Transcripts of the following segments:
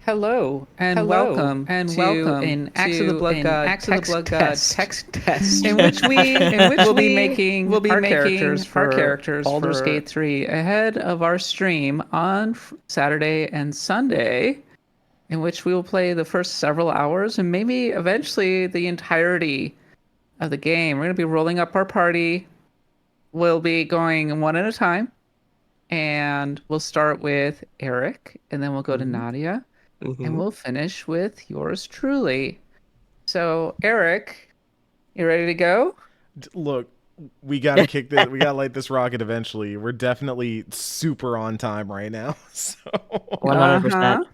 Hello and welcome to an Axe of the Blood God text test, in which we'll be making our characters for Baldur's Gate 3 ahead of our stream on Saturday and Sunday, in which we will play the first several hours and maybe eventually the entirety of the game. We're going to be rolling up our party. We'll be going one at a time, and we'll start with Eric, and then we'll go to Nadia. And we'll finish with yours truly. So, Eric, you ready to go? Look, we gotta kick this. We gotta light this rocket eventually. We're definitely super on time right now. So 100%.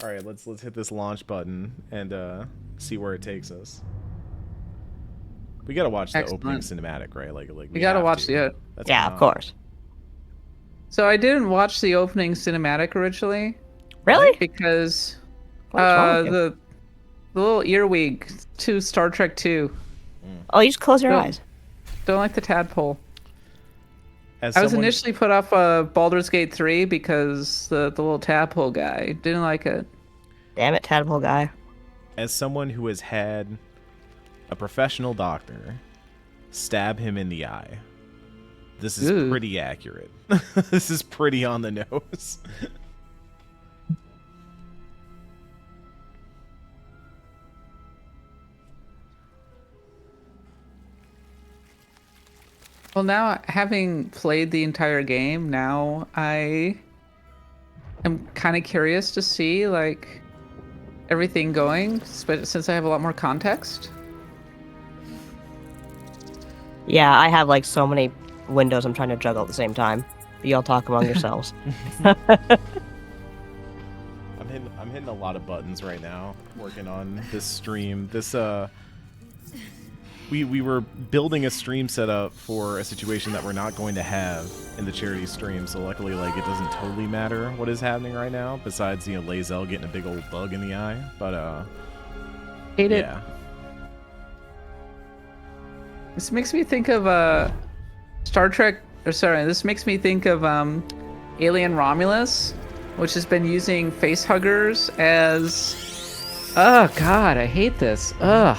All right, let's hit this launch button and see where it takes us. We gotta watch the opening cinematic, right? Like we gotta watch it. Yeah, of course. So I didn't watch the opening cinematic originally. Really? Because the little earwig to Star Trek 2. Oh, you just close your eyes. Don't like the tadpole. I was initially put off Baldur's Gate 3 because the little tadpole guy didn't like it. Damn it, tadpole guy. As someone who has had a professional doctor stab him in the eye, this is pretty accurate. This is pretty on the nose. Well, now, having played the entire game, now I am kind of curious to see, like, everything going, since I have a lot more context. Yeah, I have, like, so many windows I'm trying to juggle at the same time. You all talk among yourselves. I'm hitting a lot of buttons right now, working on this stream. We were building a stream setup for a situation that we're not going to have in the charity stream, so luckily, like, it doesn't totally matter what is happening right now, besides, you know, Lae'zel getting a big old bug in the eye, but, Hate it. Yeah. This makes me think of, this makes me think of, Alien Romulus, which has been using face huggers as... Oh, God, I hate this. Ugh.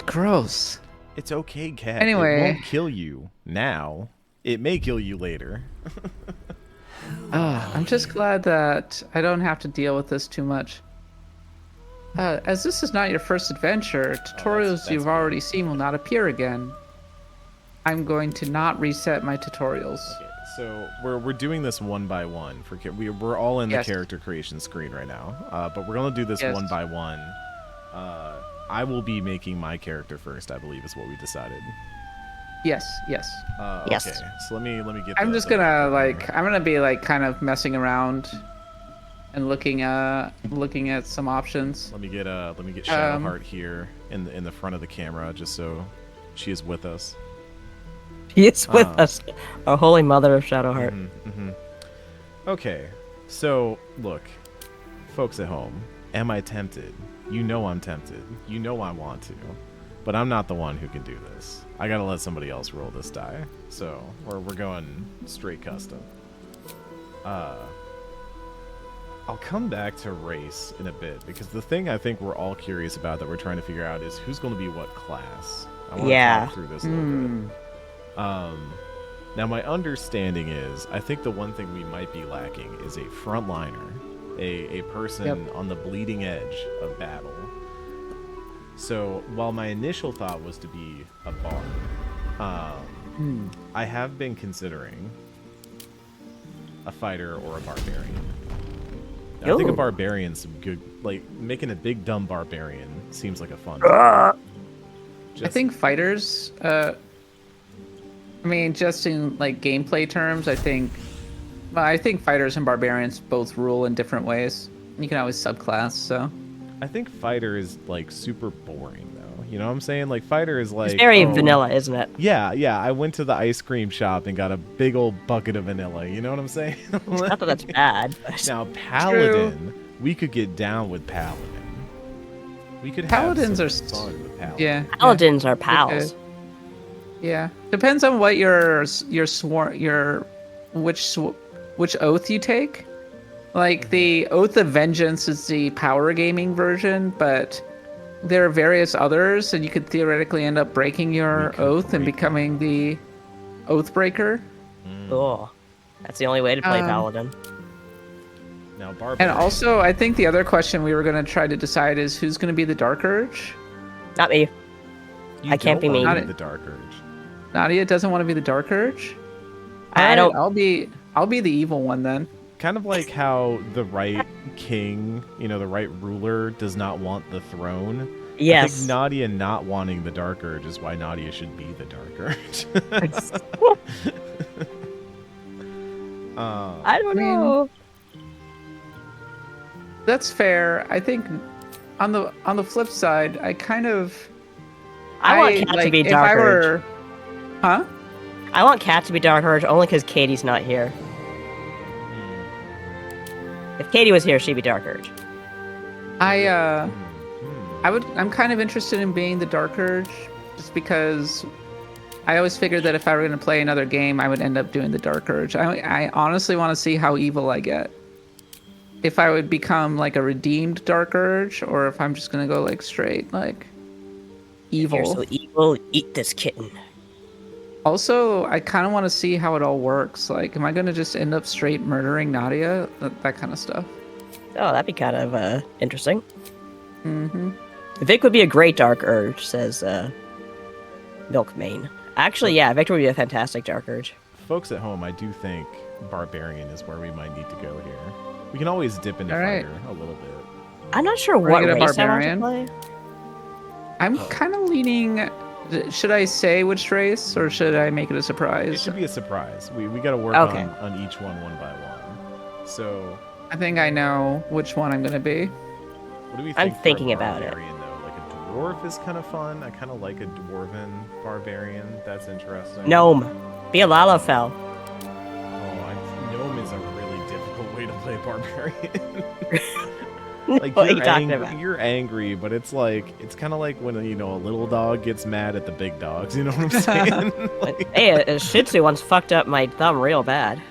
Gross. It's okay, Cat. Anyway. It won't kill you now. It may kill you later. I'm just glad that I don't have to deal with this too much. As this is not your first adventure, tutorials you've already seen will not appear again. I'm going to not reset my tutorials. Okay, so we're doing this one by one. We're all in the character creation screen right now, but we're gonna do this one by one. I will be making my character first, I believe, is what we decided. Yes. Yes. Okay, so let me get. I'm just gonna I'm gonna be like kind of messing around and looking at some options. Let me get Shadowheart here in the front of the camera, just so she is with us. She is with us, our holy mother of Shadowheart. Okay, so look, folks at home, am I tempted? You know I'm tempted. You know I want to. But I'm not the one who can do this. I gotta let somebody else roll this die. So, we're going straight custom. I'll come back to race in a bit, because the thing I think we're all curious about that we're trying to figure out is who's going to be what class. I want to talk through this a little bit. Now, my understanding is, I think the one thing we might be lacking is a frontliner. A person on the bleeding edge of battle. So while my initial thought was to be a bard, I have been considering a fighter or a barbarian. Now, I think a barbarian's some good, like, making a big dumb barbarian seems like a fun thing. I think fighters, I mean, just in like gameplay terms, I think fighters and barbarians both rule in different ways. You can always subclass, so. I think fighter is, like, super boring, though. You know what I'm saying? Like, fighter is, like... It's very vanilla, isn't it? Yeah. I went to the ice cream shop and got a big old bucket of vanilla. You know what I'm saying? Not that that's bad. Now, Paladin, we could get down with Paladin. We could have some fun with Paladin. Yeah. Paladins are pals. Yeah. Depends on what which oath you take. Like, the Oath of Vengeance is the power gaming version, but there are various others, and you could theoretically end up breaking your oath and becoming the Oath Breaker. Oh, that's the only way to play Paladin. Now, Barbarian. And also, I think the other question we were going to try to decide is who's going to be the Dark Urge? Not me. I can't be me. The Dark Urge. Nadia doesn't want to be the Dark Urge? I don't. I'll be the evil one then. Kind of like how the right king, the right ruler does not want the throne. Yes. I think Nadia not wanting the Dark Urge is why Nadia should be the Dark Urge. I don't know. That's fair. I think on the flip side, I want Cat to be Dark Urge. Huh? I want Cat to be Dark Urge only because Katie's not here. If Katie was here, she'd be Dark Urge. I'm kind of interested in being the Dark Urge, just because I always figured that if I were going to play another game, I would end up doing the Dark Urge. I honestly want to see how evil I get. If I would become like a redeemed Dark Urge, or if I'm just going to go like straight like evil. If you're so evil, eat this kitten. Also, I kind of want to see how it all works. Like, am I going to just end up straight murdering Nadia? That kind of stuff. Oh, that'd be kind of interesting. Mm-hmm. Vic would be a great Dark Urge, says Milkmane. Actually, yeah, Victor would be a fantastic Dark Urge. Folks at home, I do think Barbarian is where we might need to go here. We can always dip into Fighter a little bit. I'm not sure what race I want to play. I'm kind of leaning... Should I say which race, or should I make it a surprise? It should be a surprise. We got to work on each one by one. So... I think I know which one I'm going to be. What do we think? I'm thinking about it. Though? Like a dwarf is kind of fun. I kind of like a dwarven barbarian. That's interesting. Gnome. Be a Lalafell. Gnome is a really difficult way to play barbarian. Like what are you talking about? You're angry, but it's kind of like when a little dog gets mad at the big dogs. You know what I'm saying? Hey, a Shih Tzu once fucked up my thumb real bad.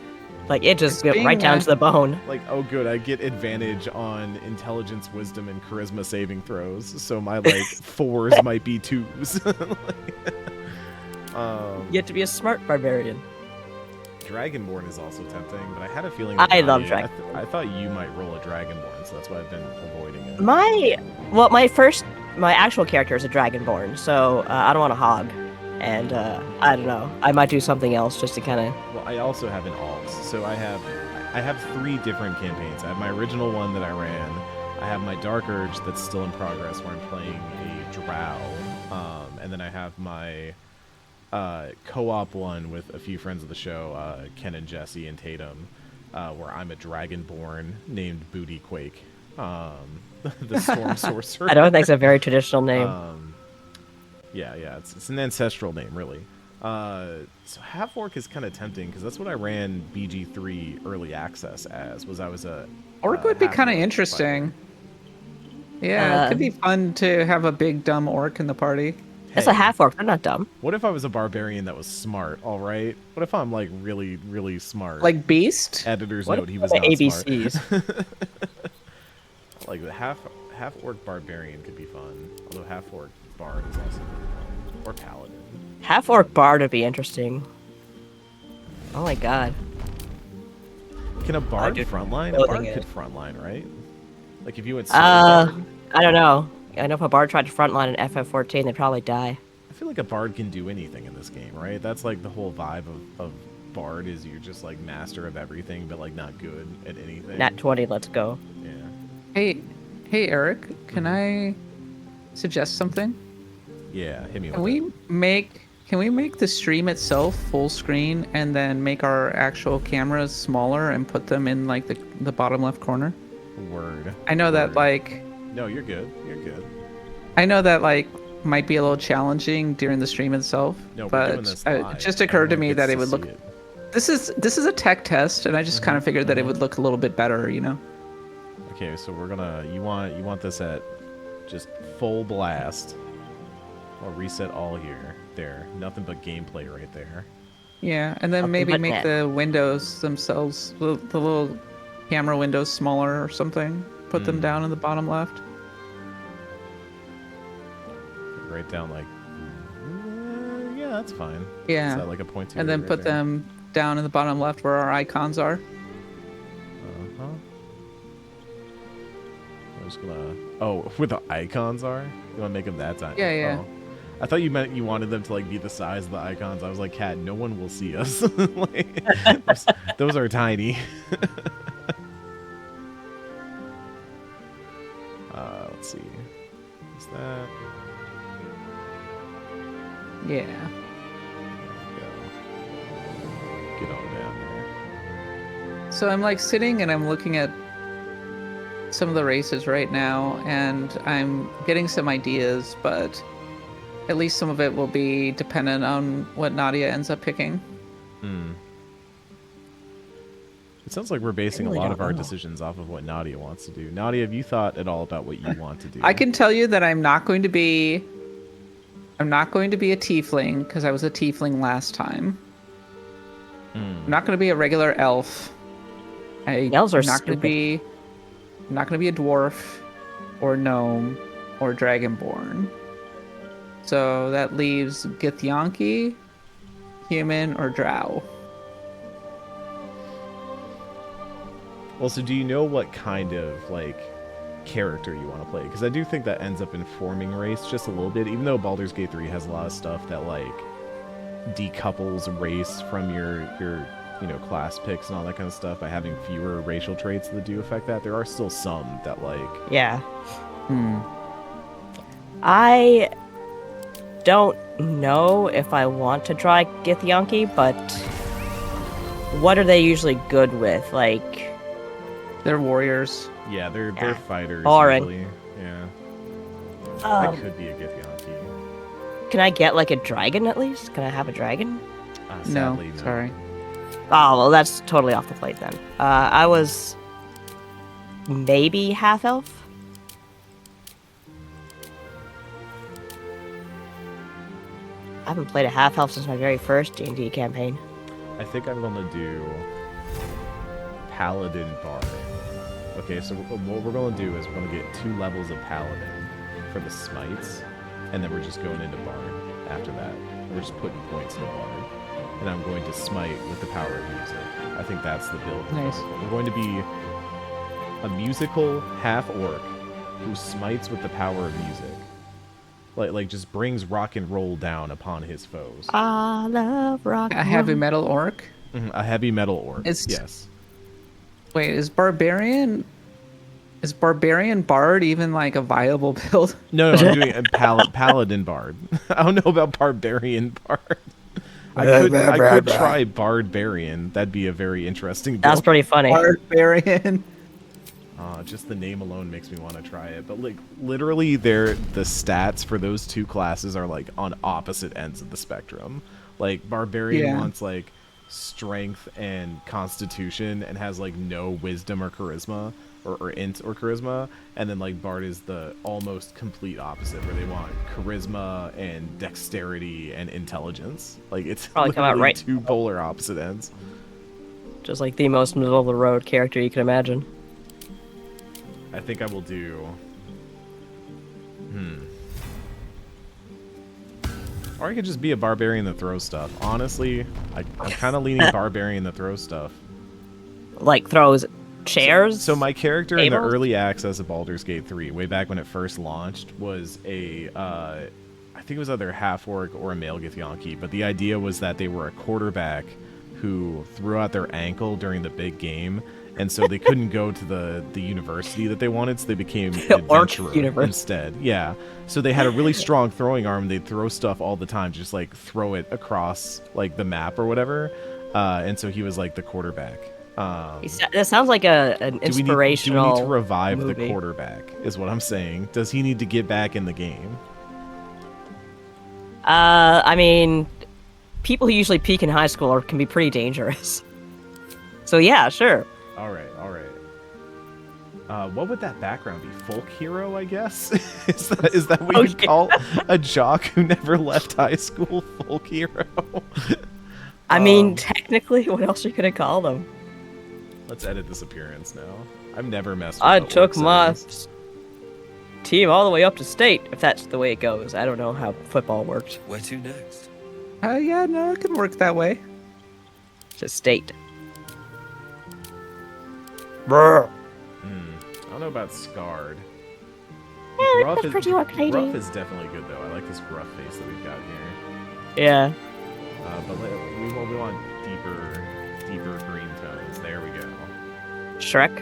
Like it just went right down to the bone. Like, oh good, I get advantage on intelligence, wisdom, and charisma saving throws, so my fours might be twos. You have to be a smart barbarian. Dragonborn is also tempting, but I had a feeling I love Dragonborn. I thought you might roll a Dragonborn, so that's why I've been avoiding it. My actual character is a Dragonborn, so I don't want a hog. And I don't know. I might do something else just to kind of... Well, I also have an alt, so I have 3 different campaigns. I have my original one that I ran. I have my Dark Urge that's still in progress, where I'm playing a drow. And then I have my... co-op one with a few friends of the show, Ken and Jesse and Tatum, where I'm a dragonborn named Booty Quake, the Storm Sorcerer. I don't think it's a very traditional name. Yeah, it's an ancestral name, really. So Half-Orc is kind of tempting, because that's what I ran BG3 early access as, I was a... Orc would be kind of interesting. Fighter. Yeah, it could be fun to have a big dumb orc in the party. It's a half-orc. They're not dumb. What if I was a barbarian that was smart, all right? What if I'm, really, really smart? Like Beast? Editor's note, he was not ABCs? Smart. Like, the half-orc barbarian could be fun. Although half-orc bard is also really fun. Or paladin. Half-orc bard would be interesting. Oh my god. Can a bard frontline? A bard could frontline, right? Like, if you went I don't know. I know if a bard tried to frontline an FF14, they'd probably die. I feel like a bard can do anything in this game, right? That's the whole vibe of bard is you're just master of everything, but not good at anything. Nat 20, let's go. Yeah. Hey Eric, can I suggest something? Yeah, hit me with it. Can we make the stream itself full screen and then make our actual cameras smaller and put them in the bottom left corner? Word. I know that No, you're good. You're good. I know that might be a little challenging during the stream itself, but it just occurred to me that it would look. This is a tech test, and I just kind of figured that it would look a little bit better, Okay, so we're gonna. You want this at just full blast. I'll reset all here. There, nothing but gameplay right there. Yeah, and then maybe make the windows themselves, the little camera windows smaller or something. Put them down in the bottom left. Right down like, yeah, that's fine. Yeah. Is that like a point to And then right put there? them down in the bottom left where our icons are. Uh-huh. I'm just gonna... Oh, where the icons are? You want to make them that tiny? Yeah, yeah. Oh. I thought you meant you wanted them to like be the size of the icons. I was like, Cat, no one will see us. Like, those are tiny. Let's see. Is that... Yeah. There we go. Get on down there. So I'm like sitting and I'm looking at some of the races right now, and I'm getting some ideas, but at least some of it will be dependent on what Nadia ends up picking. It sounds like we're basing a lot of our decisions off of what Nadia wants to do. Nadia, have you thought at all about what you want to do? I can tell you that I'm not going to be a tiefling, because I was a tiefling last time. I'm not going to be a regular elf. Elves are not going to be a dwarf or gnome or dragonborn. So that leaves Githyanki, human, or drow. Well, so do you know what kind of, like, character you want to play? Because I do think that ends up informing race just a little bit, even though Baldur's Gate 3 has a lot of stuff that, like, decouples race from your you know, class picks and all that kind of stuff by having fewer racial traits that do affect that. There are still some that, like... Yeah. I don't know if I want to try Githyanki, but what are they usually good with? Like... They're warriors. Yeah, they're fighters. Boring. Usually. Yeah. That could be a Githyanki. Can I get, like, a dragon at least? Can I have a dragon? Sadly, No, sorry. Oh, well, that's totally off the plate then. I was maybe half-elf? I haven't played a half-elf since my very first D&D campaign. I think I'm going to do Paladin Bard. Okay, so what we're going to do is we're going to get 2 levels of Paladin for the smites, and then we're just going into Bard after that. We're just putting points into Bard. And I'm going to smite with the power of music. I think that's the build. Nice. We're going to be a musical half-orc who smites with the power of music. Like just brings rock and roll down upon his foes. I love rock. A heavy metal orc? A heavy metal orc, yes. Wait, is barbarian bard even like a viable build? No, I'm doing a paladin bard. I don't know about barbarian bard. I could try barbarian. That'd be a very interesting build. That's pretty funny. Barbarian. Just the name alone makes me want to try it. But like literally the stats for those 2 classes are like on opposite ends of the spectrum. Like barbarian wants like strength and constitution and has like no wisdom or charisma or int or charisma, and then like bard is the almost complete opposite where they want charisma and dexterity and intelligence. Like it's probably come out right. 2 polar opposite ends. Just like the most middle of the road character you can imagine. I think I will do or I could just be a barbarian that throws stuff. Honestly, I'm kind of leaning barbarian that throws stuff. Like throws chairs? So my character in the tables? early access of Baldur's Gate 3, way back when it first launched, was a, I think it was either a half-orc or a male Githyanki, but the idea was that they were a quarterback who threw out their ankle during the big game, and so they couldn't go to the university that they wanted, so they became an adventurer instead. Yeah. So they had a really strong throwing arm. They'd throw stuff all the time, just like throw it across like the map or whatever. And so he was like the quarterback. That sounds like an inspirational. Do we need to revive movie. The quarterback? Is what I'm saying. Does he need to get back in the game? I mean, people who usually peak in high school can be pretty dangerous. So yeah, sure. All right. What would that background be? Folk hero, I guess? is that what you'd call a jock who never left high school? Folk hero? I mean, technically, what else are you gonna call them? Let's edit this appearance now. I've never messed with I the took orc my settings. team all the way up to state, if that's the way it goes. I don't know how football works. Where to next? Yeah, no, it can work that way. To state. I don't know about scarred. Gruff that's pretty okay, Gruff dude. is definitely good though. I like this gruff face that we've got here. Yeah. But we want deeper green tones. There we go. Shrek.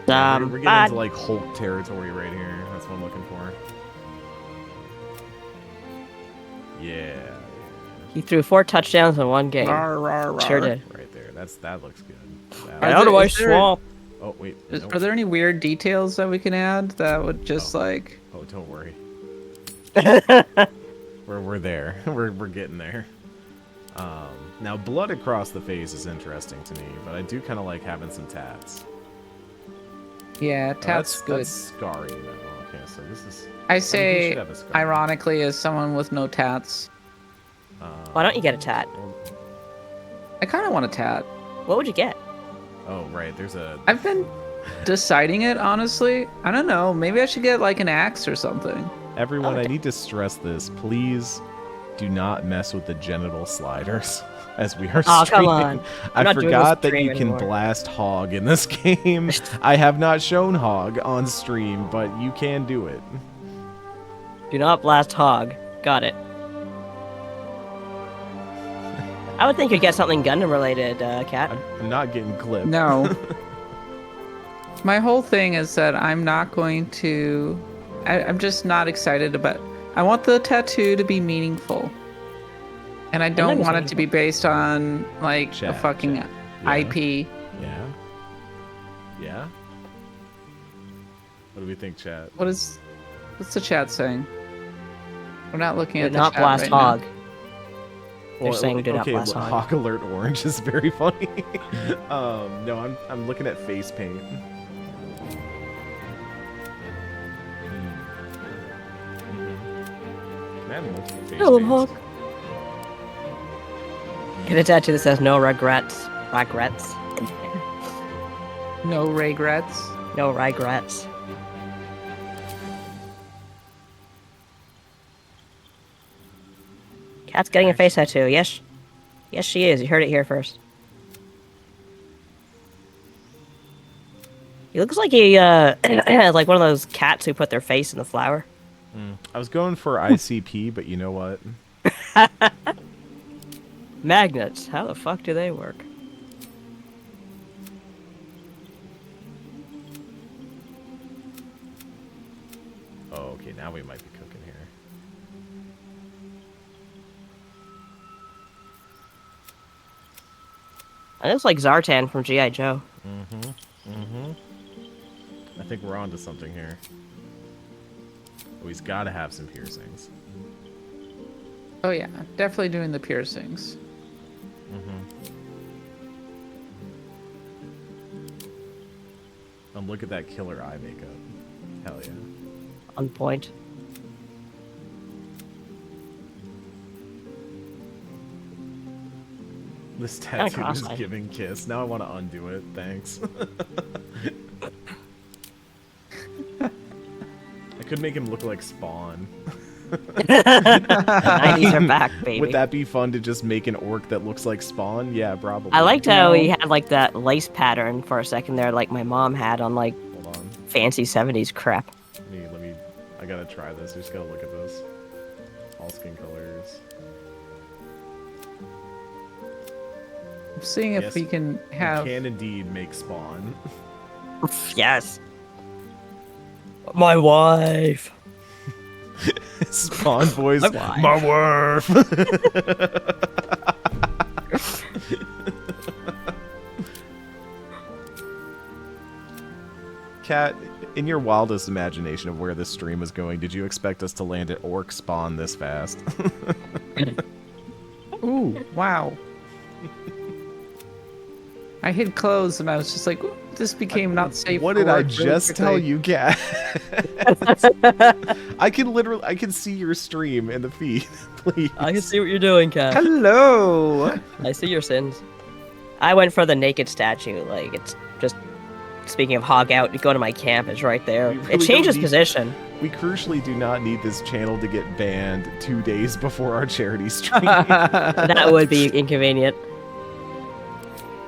We're getting into like Hulk territory right here. That's what I'm looking for. Yeah. He threw 4 touchdowns in one game. Rar, rar, rar. Sure did. Right there. That looks good. Are Out of my is there- swamp. Oh wait. Nope. Are there any weird details that we can add that would just like... Oh, don't worry. We're there. We're getting there. Now blood across the face is interesting to me, but I do kind of like having some tats. Yeah, tats good. That's scarring though. Okay, so this is. I we say, should have a scar. ironically, as someone with no tats. Why don't you get a tat? I kind of want a tat. What would you get? Oh right, there's a. I've been deciding it, honestly. I don't know. Maybe I should get like an axe or something. Everyone, I Okay. need to stress this. Please do not mess with the genital sliders as we are Oh, streaming. come on. I not doing forgot this that you stream can anymore. blast hog in this game. I have not shown hog on stream, but you can do it. Do not blast hog. Got it. I would think you'd get something Gundam related, Cat. I'm not getting clipped. No. My whole thing is that I'm not going to... I'm just not excited about... I want the tattoo to be meaningful. And I don't it's want it to be based on, like, a Chat, fucking chat. Yeah. IP. Yeah. Yeah. What do we think, chat? What's the chat saying? We're not looking Do at the not chat blast right hog. now. They're saying do not okay, blast hog. Hawk Alert Orange is very funny. No, I'm looking at face paint. Can I have multiple face Hello, paints? hog. Get a tattoo that says no regrets. Regrets. No regrets. No regrets. Cat's getting a face tattoo. Yes. Yes, she is. You heard it here first. He looks like he, like one of those cats who put their face in the flower. I was going for ICP, but you know what? Magnets. How the fuck do they work? Oh, okay, now we might be cooking here. And it's like Zartan from G.I. Joe. I think we're onto something here. Oh, he's got to have some piercings. Oh yeah, definitely doing the piercings. And look at that killer eye makeup. Hell yeah. On point. This Kinda tattoo is cross-eyed. giving kiss. Now I want to undo it. Thanks. I could make him look like Spawn. 90s are back, baby. Would that be fun to just make an orc that looks like Spawn? Yeah, probably. I liked how No. he had like that lace pattern for a second there, like my mom had on like Hold on. fancy 70s crap. Let me. I gotta try this. I just gotta look at this. All skin colors. I'm seeing if Yes, we can You have... can indeed make Spawn. Yes. My wife. Spawn voice. My wife. My wife. Kat, in your wildest imagination of where this stream was going, did you expect us to land at Orc Spawn this fast? Ooh, wow. I hid clothes and I was just like, "Ooh, this became not safe. What for did I work really just tell quickly." you, Kat? I can see your stream in the feed. Please. I can see what you're doing, Cat. Hello. I see your sins. I went for the naked statue. Like, it's just... Speaking of hog out, you go to my camp, it's right there. Really it changes position. We crucially do not need this channel to get banned 2 days before our charity stream. That would be inconvenient.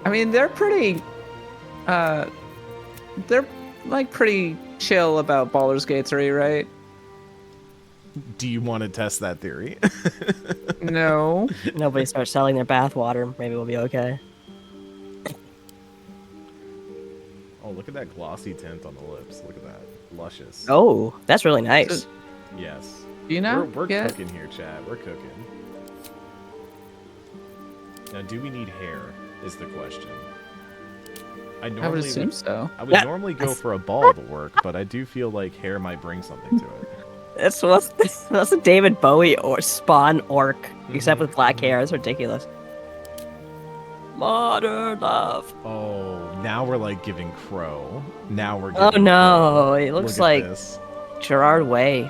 I mean, they're pretty... they're, like, pretty chill about Baldur's Gate 3, right? Do you want to test that theory? No. Nobody starts selling their bathwater. Maybe we'll be okay. Oh, look at that glossy tint on the lips. Look at that. Luscious. Oh, that's really nice. Yes. You know? We're cooking here, Chad. We're cooking. Now, do we need hair, is the question. I would assume so. I would normally go for a bald work, but I do feel like hair might bring something to it. That's a David Bowie or Spawn orc, except with black hair. It's ridiculous. Modern love. Oh, now we're like giving Crow. Now we're Oh giving no, Crow. it looks Look like at this. Gerard Way.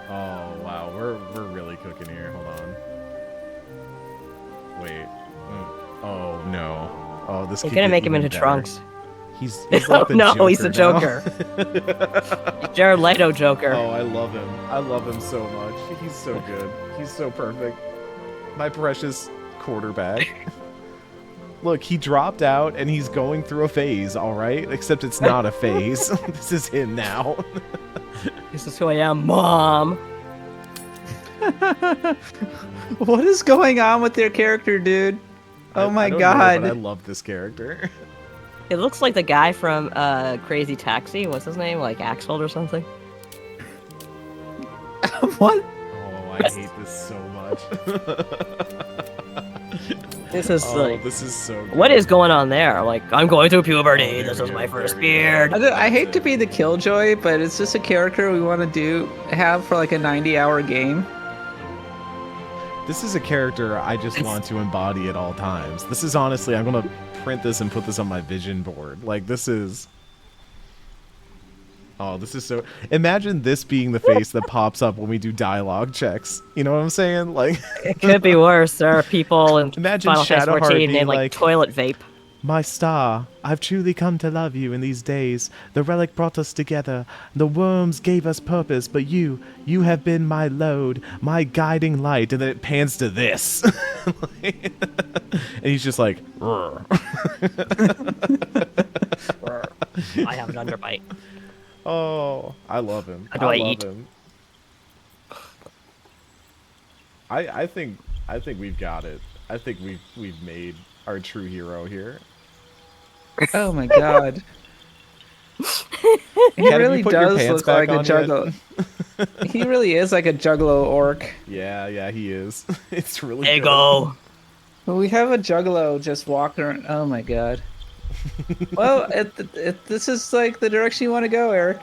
Oh wow, we're really cooking here. Hold on. Wait. Oh no. Oh, this. You're could gonna get make him even into better. Trunks. He's like the No, Joker he's the now. Joker. Jared Leto Joker. Oh, I love him. I love him so much. He's so good. He's so perfect. My precious quarterback. Look, he dropped out and he's going through a phase, all right? Except it's not a phase. This is him now. This is who I am, Mom. What is going on with their character, dude? Oh my I don't god. know, but I love this character. It looks like the guy from Crazy Taxi. What's his name? Like Axel or something? What? Oh, I hate this so much. This is like... This is so good. What is going on there? Like, I'm going through puberty. This is my first beard. I hate to be the killjoy, but it's just a character we want to have for like a 90-hour game. This is a character I just want to embody at all times. This is honestly, I'm going to print this and put this on my vision board. Like, this is... Oh, this is so... Imagine this being the face that pops up when we do dialogue checks. You know what I'm saying? Like... It could be worse. There are people in Imagine Final Fantasy Shadowheart 14 being named like, Toilet Vape. My star, I've truly come to love you in these days. The relic brought us together. The worms gave us purpose, but you have been my load, my guiding light. And then it pans to this. And he's just like, "Rrr." I have an underbite. Oh, I love him. How do I love eat? him. I think we've got it. I think we've made our true hero here. Oh my god. He Kat, have really you put your does pants look back like a on yet? juggalo. He really is like a juggalo orc. Yeah, he is. It's really There you good. go. Well, we have a juggalo just walking around. Oh my god. Well, this is like the direction you want to go, Eric.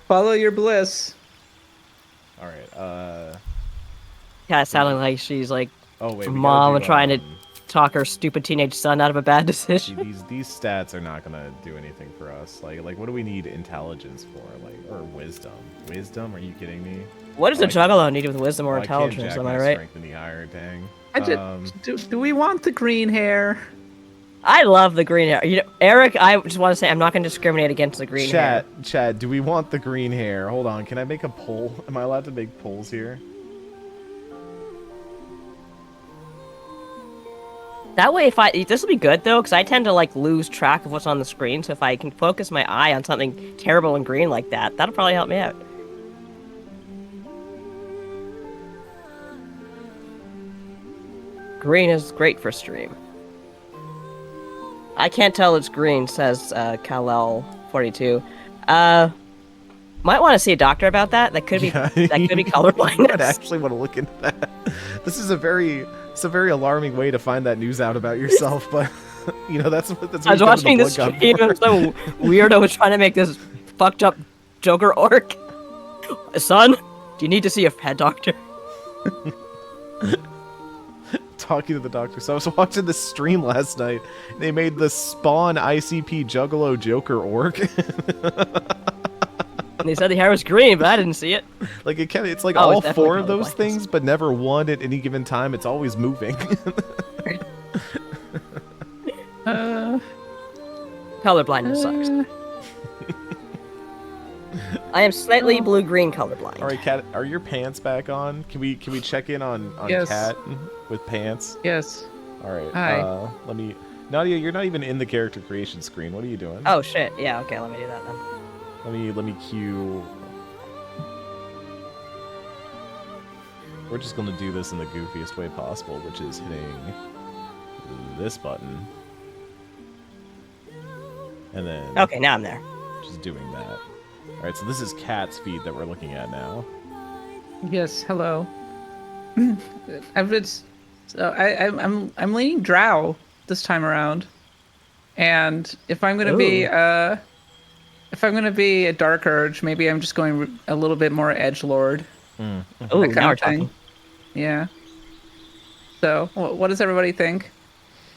Follow your bliss. All right. Yeah, it sounded like she's like Oh wait. we gotta mom do, trying to talk her stupid teenage son out of a bad decision. these stats are not gonna do anything for us. Like what do we need intelligence for? Like or wisdom? Wisdom? Are you kidding me? What does a juggalo need with wisdom or Oh, I can't intelligence? jack Am my I right? strength any higher, dang. Do we want the green hair? I love the green hair. You know, Eric, I just want to say I'm not going to discriminate against the green hair. Chad, do we want the green hair? Hold on, can I make a poll? Am I allowed to make polls here? That way, this will be good though, because I tend to like lose track of what's on the screen. So if I can focus my eye on something terrible and green like that, that'll probably help me out. Green is great for stream. I can't tell it's green, says Kal-El42. Might want to see a doctor about that. That could be that could be I'd colorblindness. actually want to look into that. This is a very alarming way to find that news out about yourself, but you know that's what I was watching this stream and some weirdo was trying to make this fucked up Joker orc. Son, do you need to see a head doctor? Talking to the doctor. So I was watching this stream last night. They made the Spawn ICP Juggalo Joker orc. And they said the hair was green, but I didn't see it. Like it's like Oh, all it's definitely four of those colorblind. things, but never one at any given time. It's always moving. Colorblindness sucks. I am slightly blue-green colorblind. All right, Kat, are your pants back on? Can we check in on Yes. Kat with pants? Yes. All right. Hi. Let me. Nadia, you're not even in the character creation screen. What are you doing? Oh shit. Yeah. Okay. Let me do that then. Let me cue. We're just gonna do this in the goofiest way possible, which is hitting this button, and then Okay. Now I'm there. just doing that. All right. So this is Kat's feed that we're looking at now. Yes. Hello. I've been. So I'm leaning Drow this time around, and if I'm gonna be a Dark Urge, maybe I'm just going a little bit more edgelord. Oh, now we're talking. Yeah. So, what does everybody think?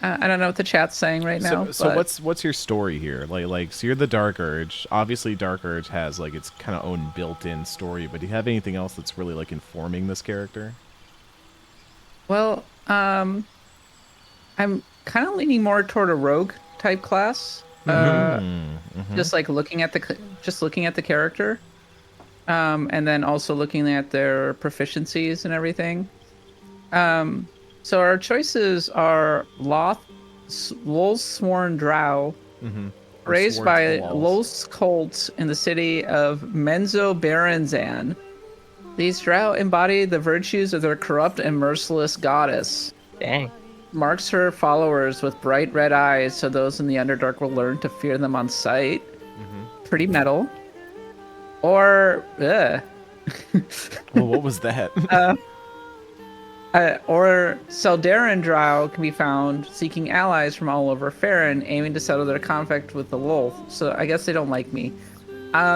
I don't know what the chat's saying right now. So what's your story here? So you're the Dark Urge. Obviously, Dark Urge has like its kind of own built-in story. But do you have anything else that's really like informing this character? Well, I'm kind of leaning more toward a rogue type class. Just like looking at the character, and then also looking at their proficiencies and everything. So our choices are Lol's Sworn Drow, raised by Lol's cult in the city of Menzo Baranzan. These Drow embody the virtues of their corrupt and merciless goddess. Dang. Marks her followers with bright red eyes, so those in the Underdark will learn to fear them on sight. Pretty metal. Or, Well, what was that? or Seldarin Drow can be found seeking allies from all over Farron, aiming to settle their conflict with the Lol. So I guess they don't like me.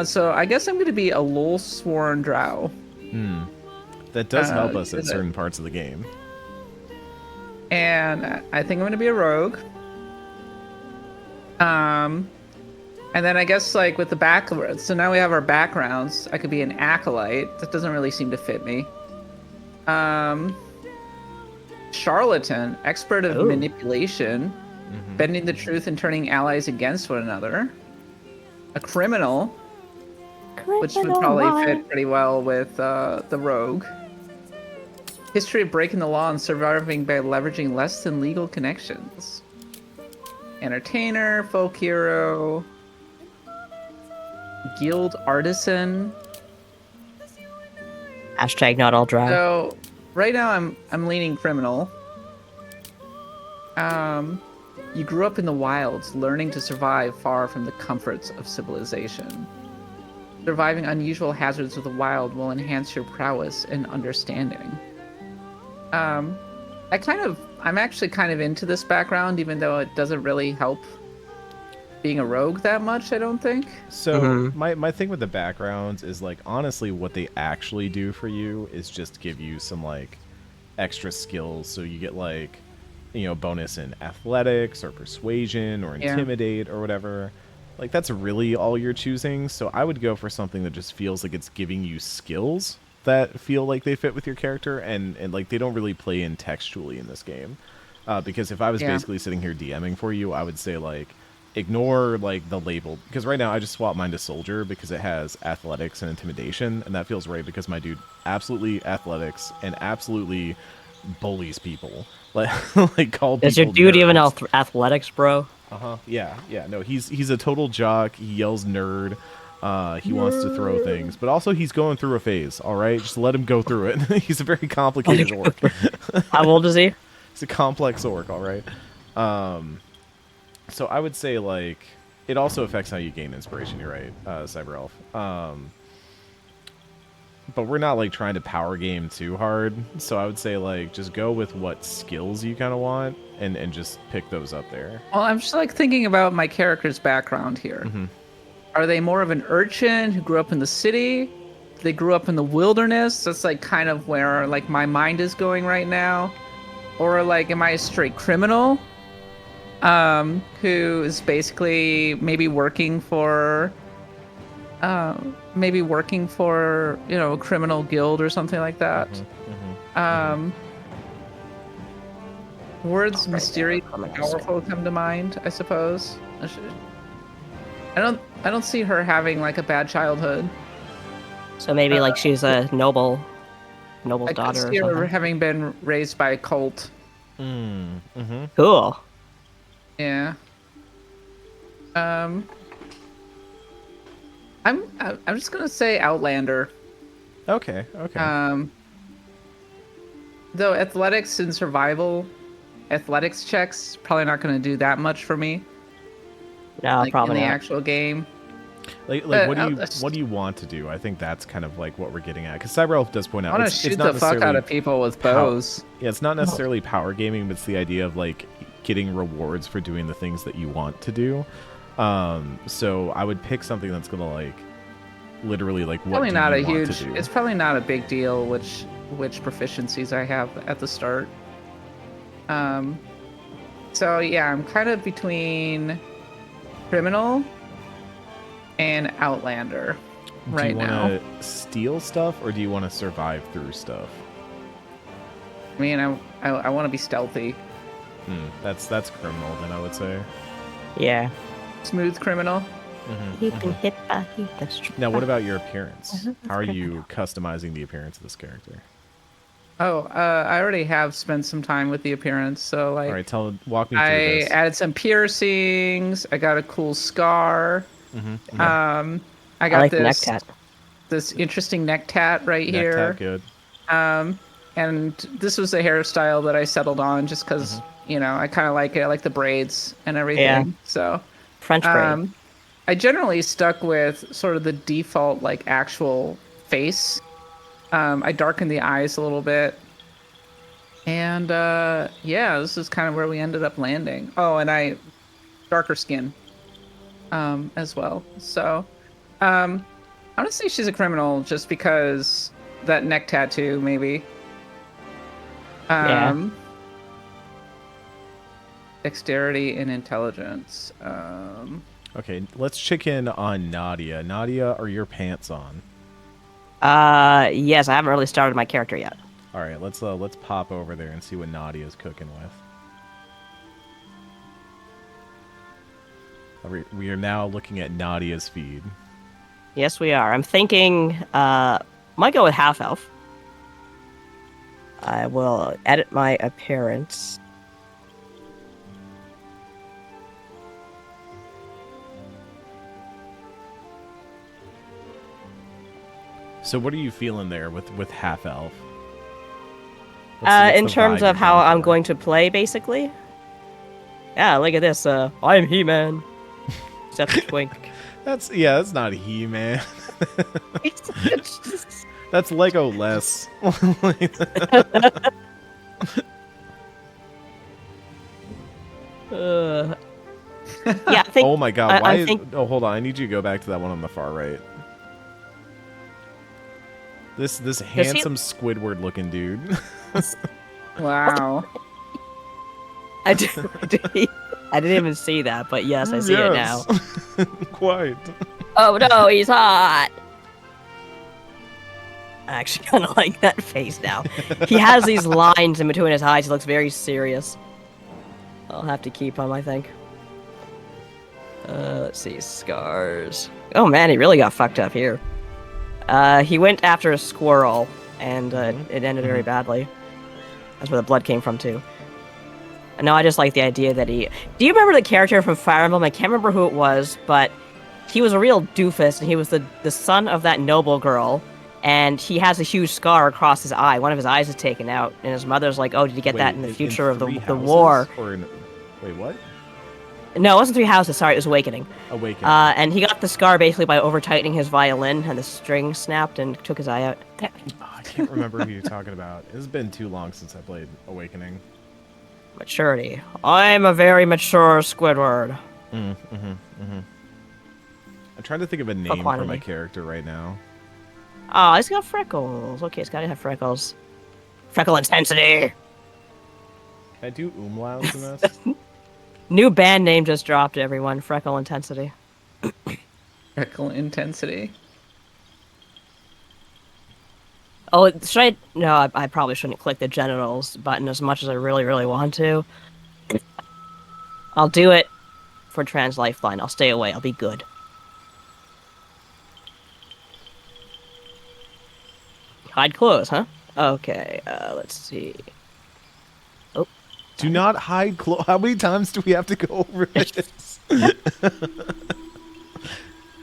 So I guess I'm going to be a Lol Sworn Drow. That does help us at certain parts of the game. And I think I'm going to be a rogue. And then I guess like with the so now we have our backgrounds. I could be an acolyte. That doesn't really seem to fit me. Charlatan, expert of manipulation, bending the truth and turning allies against one another. A criminal, which would probably fit pretty well with the rogue. History of breaking the law and surviving by leveraging less than legal connections. Entertainer, folk hero, guild artisan. Hashtag not all Drow. So right now I'm leaning criminal. You grew up in the wilds, learning to survive far from the comforts of civilization. Surviving unusual hazards of the wild will enhance your prowess and understanding. I'm actually kind of into this background, even though it doesn't really help being a rogue that much, I don't think. So my thing with the backgrounds is like honestly what they actually do for you is just give you some like extra skills, so you get like, you know, bonus in athletics or persuasion or intimidate or whatever. Like that's really all you're choosing. So I would go for something that just feels like it's giving you skills that feel like they fit with your character, and like they don't really play in textually in this game. Because if I was basically sitting here DMing for you, I would say like ignore like the label, because right now I just swapped mine to soldier because it has athletics and intimidation, and that feels right because my dude absolutely athletics and absolutely bullies people. Like called. Does your dude even athletics, bro? Yeah. No, he's a total jock. He yells nerd. He wants to throw things, but also he's going through a phase. All right, just let him go through it. He's a very complicated orc. How old is he? He's a complex orc. All right. So I would say like it also affects how you gain inspiration. You're right, Cyber Elf. But we're not like trying to power game too hard. So I would say like just go with what skills you kind of want and just pick those up there. Well, I'm just like thinking about my character's background here. Are they more of an urchin who grew up in the city? They grew up in the wilderness? That's like kind of where like my mind is going right now. Or like, am I a straight criminal? Who is basically maybe working for, you know, a criminal guild or something like that. Words Right mysterious there, and powerful come to mind, I suppose. I don't see her having like a bad childhood. So maybe like she's a noble's I could daughter or see her something. having been raised by a cult. Cool. Yeah. I'm just gonna say Outlander. Okay. Though athletics and survival, athletics checks probably not gonna do that much for me. No, Like probably in the not. actual game. Like what do you want to do? I think that's kind of like what we're getting at. Because Cyberelf does point I out want to it's shoot not the fuck out necessarily of people with bows. yeah, it's not necessarily power gaming, but it's the idea of like getting rewards for doing the things that you want to do. So I would pick something that's gonna like literally like what Probably do not you a want huge. to do? It's probably not a big deal which proficiencies I have at the start. So yeah, I'm kind of between criminal and Outlander right now. Do you want to steal stuff or do you want to survive through stuff? I mean, I want to be stealthy. That's criminal then, I would say. Yeah. Smooth criminal. He can hit by heat. That's true. Now, what about your appearance? How are you customizing the appearance of this character? Oh, I already have spent some time with the appearance, so like. All right, walk me through I this. added some piercings. I got a cool scar. I got like the neck this tat. this interesting neck tat right Neck here. tat, good. And this was a hairstyle that I settled on just because I kind of like it. I like the braids and everything. Yeah. So French braid. I generally stuck with sort of the default like actual face. I darkened the eyes a little bit. And yeah, this is kind of where we ended up landing. Oh, and I darker skin as well. So I'm gonna say she's a criminal just because that neck tattoo, maybe. Yeah. Dexterity and intelligence. Okay, let's check in on Nadia. Nadia, are your pants on? Yes, I haven't really started my character yet. All right, let's pop over there and see what Nadia's cooking with. We are now looking at Nadia's feed. Yes, we are. I'm thinking, might go with half elf. I will edit my appearance. So what are you feeling there with half elf? In terms of how I'm going to play, basically. Yeah, look at this. I'm He-Man. Except a twink. That's not He-Man. That's Lego less. Yeah, I think. Oh my god! I think... Oh, hold on. I need you to go back to that one on the far right. This handsome Squidward looking dude. Wow. I didn't even see that, but yes, I see it now. Quite. Oh no, he's hot. I actually kind of like that face now. He has these lines in between his eyes. He looks very serious. I'll have to keep him, I think. Let's see, scars. Oh man, he really got fucked up here. He went after a squirrel, and it ended very badly. That's where the blood came from, too. No, I just like the idea that he... Do you remember the character from Fire Emblem? I can't remember who it was, but he was a real doofus, and he was the son of that noble girl, and he has a huge scar across his eye. One of his eyes is taken out, and his mother's like, oh, did you get that in the future of the war? Wait, what? No, it wasn't Three Houses, sorry, it was Awakening. Awakening. And he got the scar basically by over-tightening his violin, and the string snapped and took his eye out. I can't remember who you're talking about. It's been too long since I played Awakening. Maturity. I'm a very mature Squidward. I'm trying to think of a name for my character right now. Oh, he's got freckles. Okay, he's got to have freckles. Freckle intensity. Can I do umlauts in this? New band name just dropped, everyone. Freckle Intensity. Freckle Intensity. Oh, should I? No, I probably shouldn't click the genitals button as much as I really, really want to. I'll do it for Trans Lifeline. I'll stay away. I'll be good. Hide clothes, huh? Okay, let's see. Oh. Do not hide clothes. How many times do we have to go over this?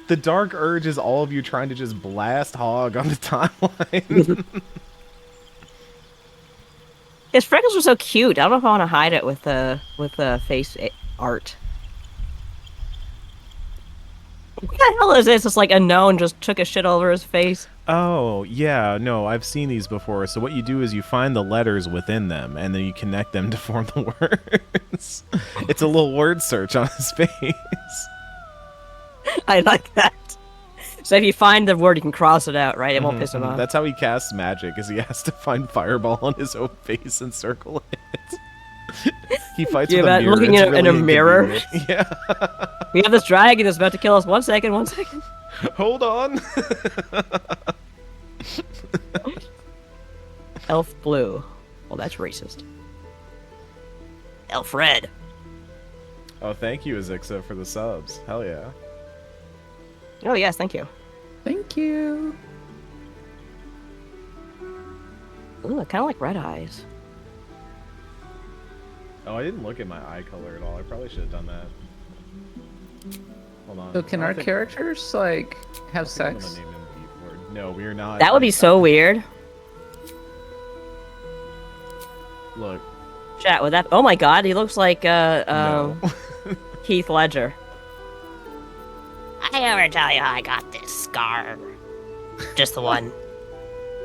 The dark urge is all of you trying to just blast Hog on the timeline. His freckles were so cute. I don't know if I want to hide it with the face art. What the hell is this? It's like a gnome just took a shit over his face. Oh, yeah, no, I've seen these before. So what you do is you find the letters within them, and then you connect them to form the words. It's a little word search on his face. I like that. So if you find the word, you can cross it out, right? It won't piss him off. That's how he casts magic, is he has to find fireball on his own face and circle it. He fights with a mirror. Looking in a mirror. Yeah. We have this dragon that's about to kill us. 1 second, 1 second. Hold on. Elf blue. Well, that's racist. Elf red. Oh, thank you, Azixa, for the subs. Hell yeah. Oh, yes, thank you. Thank you. Ooh, I kind of like red eyes. Oh, I didn't look at my eye color at all. I probably should have done that. Hold on. So can our characters, like, have sex? No, we are not. That would be so weird. Look. Chat, would that... Oh my god, he looks like, No. Heath Ledger. I never tell you how I got this scar. Just the one.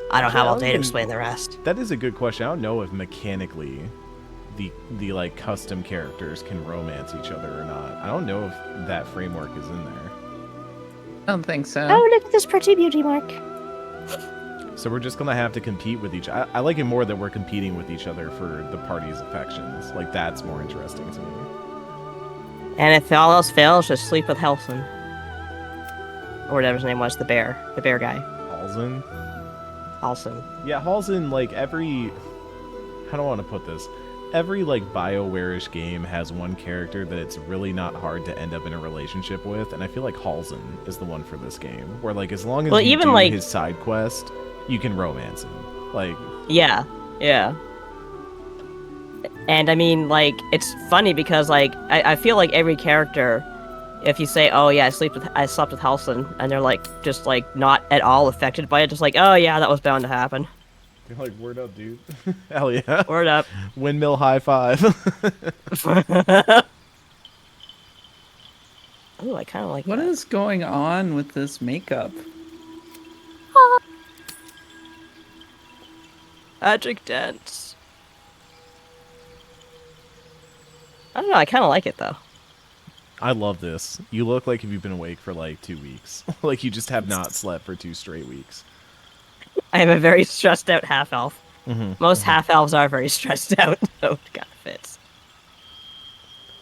I don't have all day to explain the rest. That is a good question. I don't know if mechanically the like custom characters can romance each other or not. I don't know if that framework is in there. I don't think so. Oh, look at this pretty beauty mark. So we're just gonna have to compete with each. I like it more that we're competing with each other for the party's affections. Like that's more interesting to me. And if all else fails, just sleep with Helson. Or whatever his name was, the bear guy. Halsin? Halson. Yeah, Halsin, like every... How do I want to put this? Every, like, BioWare-ish game has one character that it's really not hard to end up in a relationship with, and I feel like Halsin is the one for this game. Where, like, as long as you do his side quest, you can romance him. Like... Yeah, yeah. And, I mean, like, it's funny because, like, I feel like every character... If you say, "Oh yeah, I slept with Halson," and they're like, just like not at all affected by it, just like, "Oh yeah, that was bound to happen." You're like, word up, dude. Hell yeah. Word up. Windmill high five. Ooh, I kind of like. What is going on with this makeup? Magic dance. I don't know. I kind of like it though. I love this. You look like if you've been awake for like 2 weeks. Like you just have not slept for 2 straight weeks. I am a very stressed out half elf. Most half elves are very stressed out, so it kind of fits.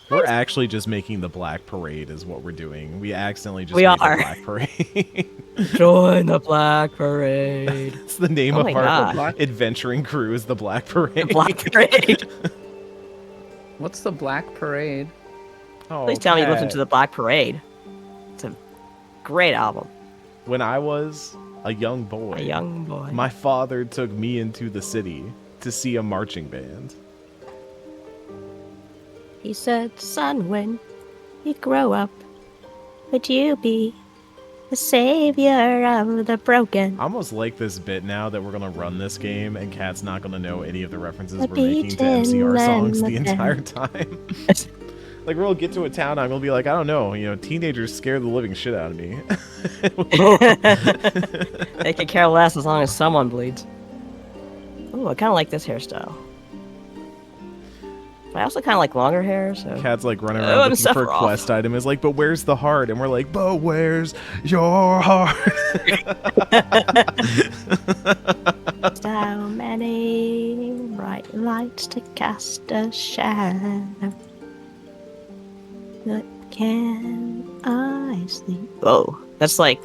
We're actually just making the Black Parade is what we're doing. We accidentally just made the Black Parade. Join the Black Parade. It's the name of our adventuring crew is the Black Parade. The Black Parade. What's the Black Parade? Oh, please tell me you listen to the Black Parade. It's a great album. When I was a young boy, my father took me into the city to see a marching band. He said, "Son, when you grow up, would you be the savior of the broken?" I almost like this bit now that we're going to run this game and Kat's not going to know any of the references we're making to MCR songs the entire time. Like, we'll get to a town, I'm going to be like, I don't know, you know, teenagers scare the living shit out of me. They can care less as long as someone bleeds. Ooh, I kind of like this hairstyle. I also kind of like longer hair, so... Kat's, like, running around looking for a quest item. Is like, but where's the heart? And we're like, but where's your heart? So many bright lights to cast a shadow. What can I sleep? Whoa, that's like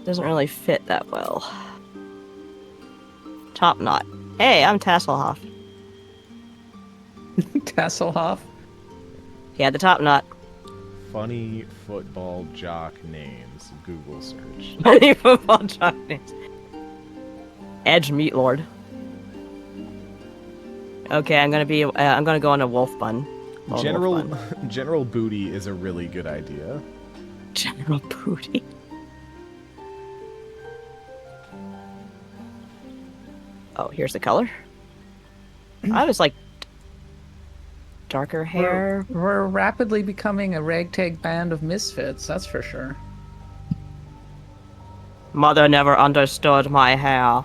doesn't really fit that well. Top knot. Hey, I'm Tasselhoff. Tasselhoff? Yeah, the top knot. Funny football jock names. Google search. Funny football jock names. Edge Meat Lord. Okay, I'm gonna go on a wolf bun. General Booty is a really good idea. General Booty. Oh, here's the color. I was like darker hair. We're rapidly becoming a ragtag band of misfits, that's for sure. Mother never understood my hair.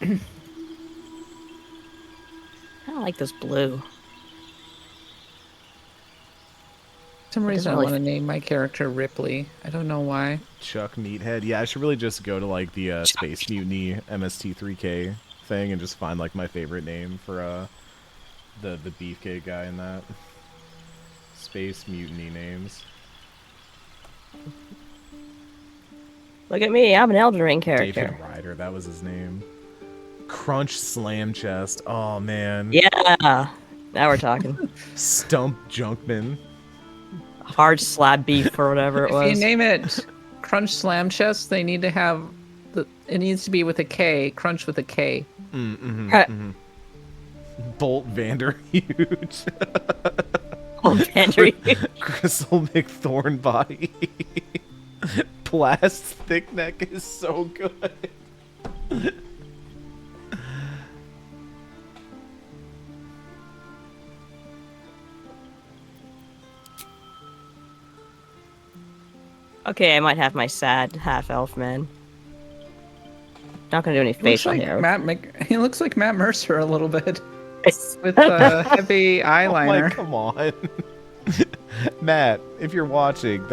I don't like this blue. For some reason I want to name my character Ripley. I don't know why. Chuck Meathead. Yeah, I should really just go to like the Space Mutiny MST3K thing and just find like my favorite name for the beefcake guy in that. Space Mutiny names. Look at me, I'm an Elden Ring character. David Ryder, that was his name. Krunch Slam Chest. Oh man. Yeah. Now we're talking. Stump Junkman. Hard slab beef or whatever it was. If you name it Krunch Slam Chest, they need to have it needs to be with a K. Crunch with a K. Bolt Vander Huge. Bolt Vander Huge. Gristle McThorn Body. Blast Thick Neck is so good. Okay, I might have my sad half-elf man. Not gonna do any facial hair. He looks like Matt Mercer a little bit. With heavy eyeliner. Oh my, come on. Matt, if you're watching,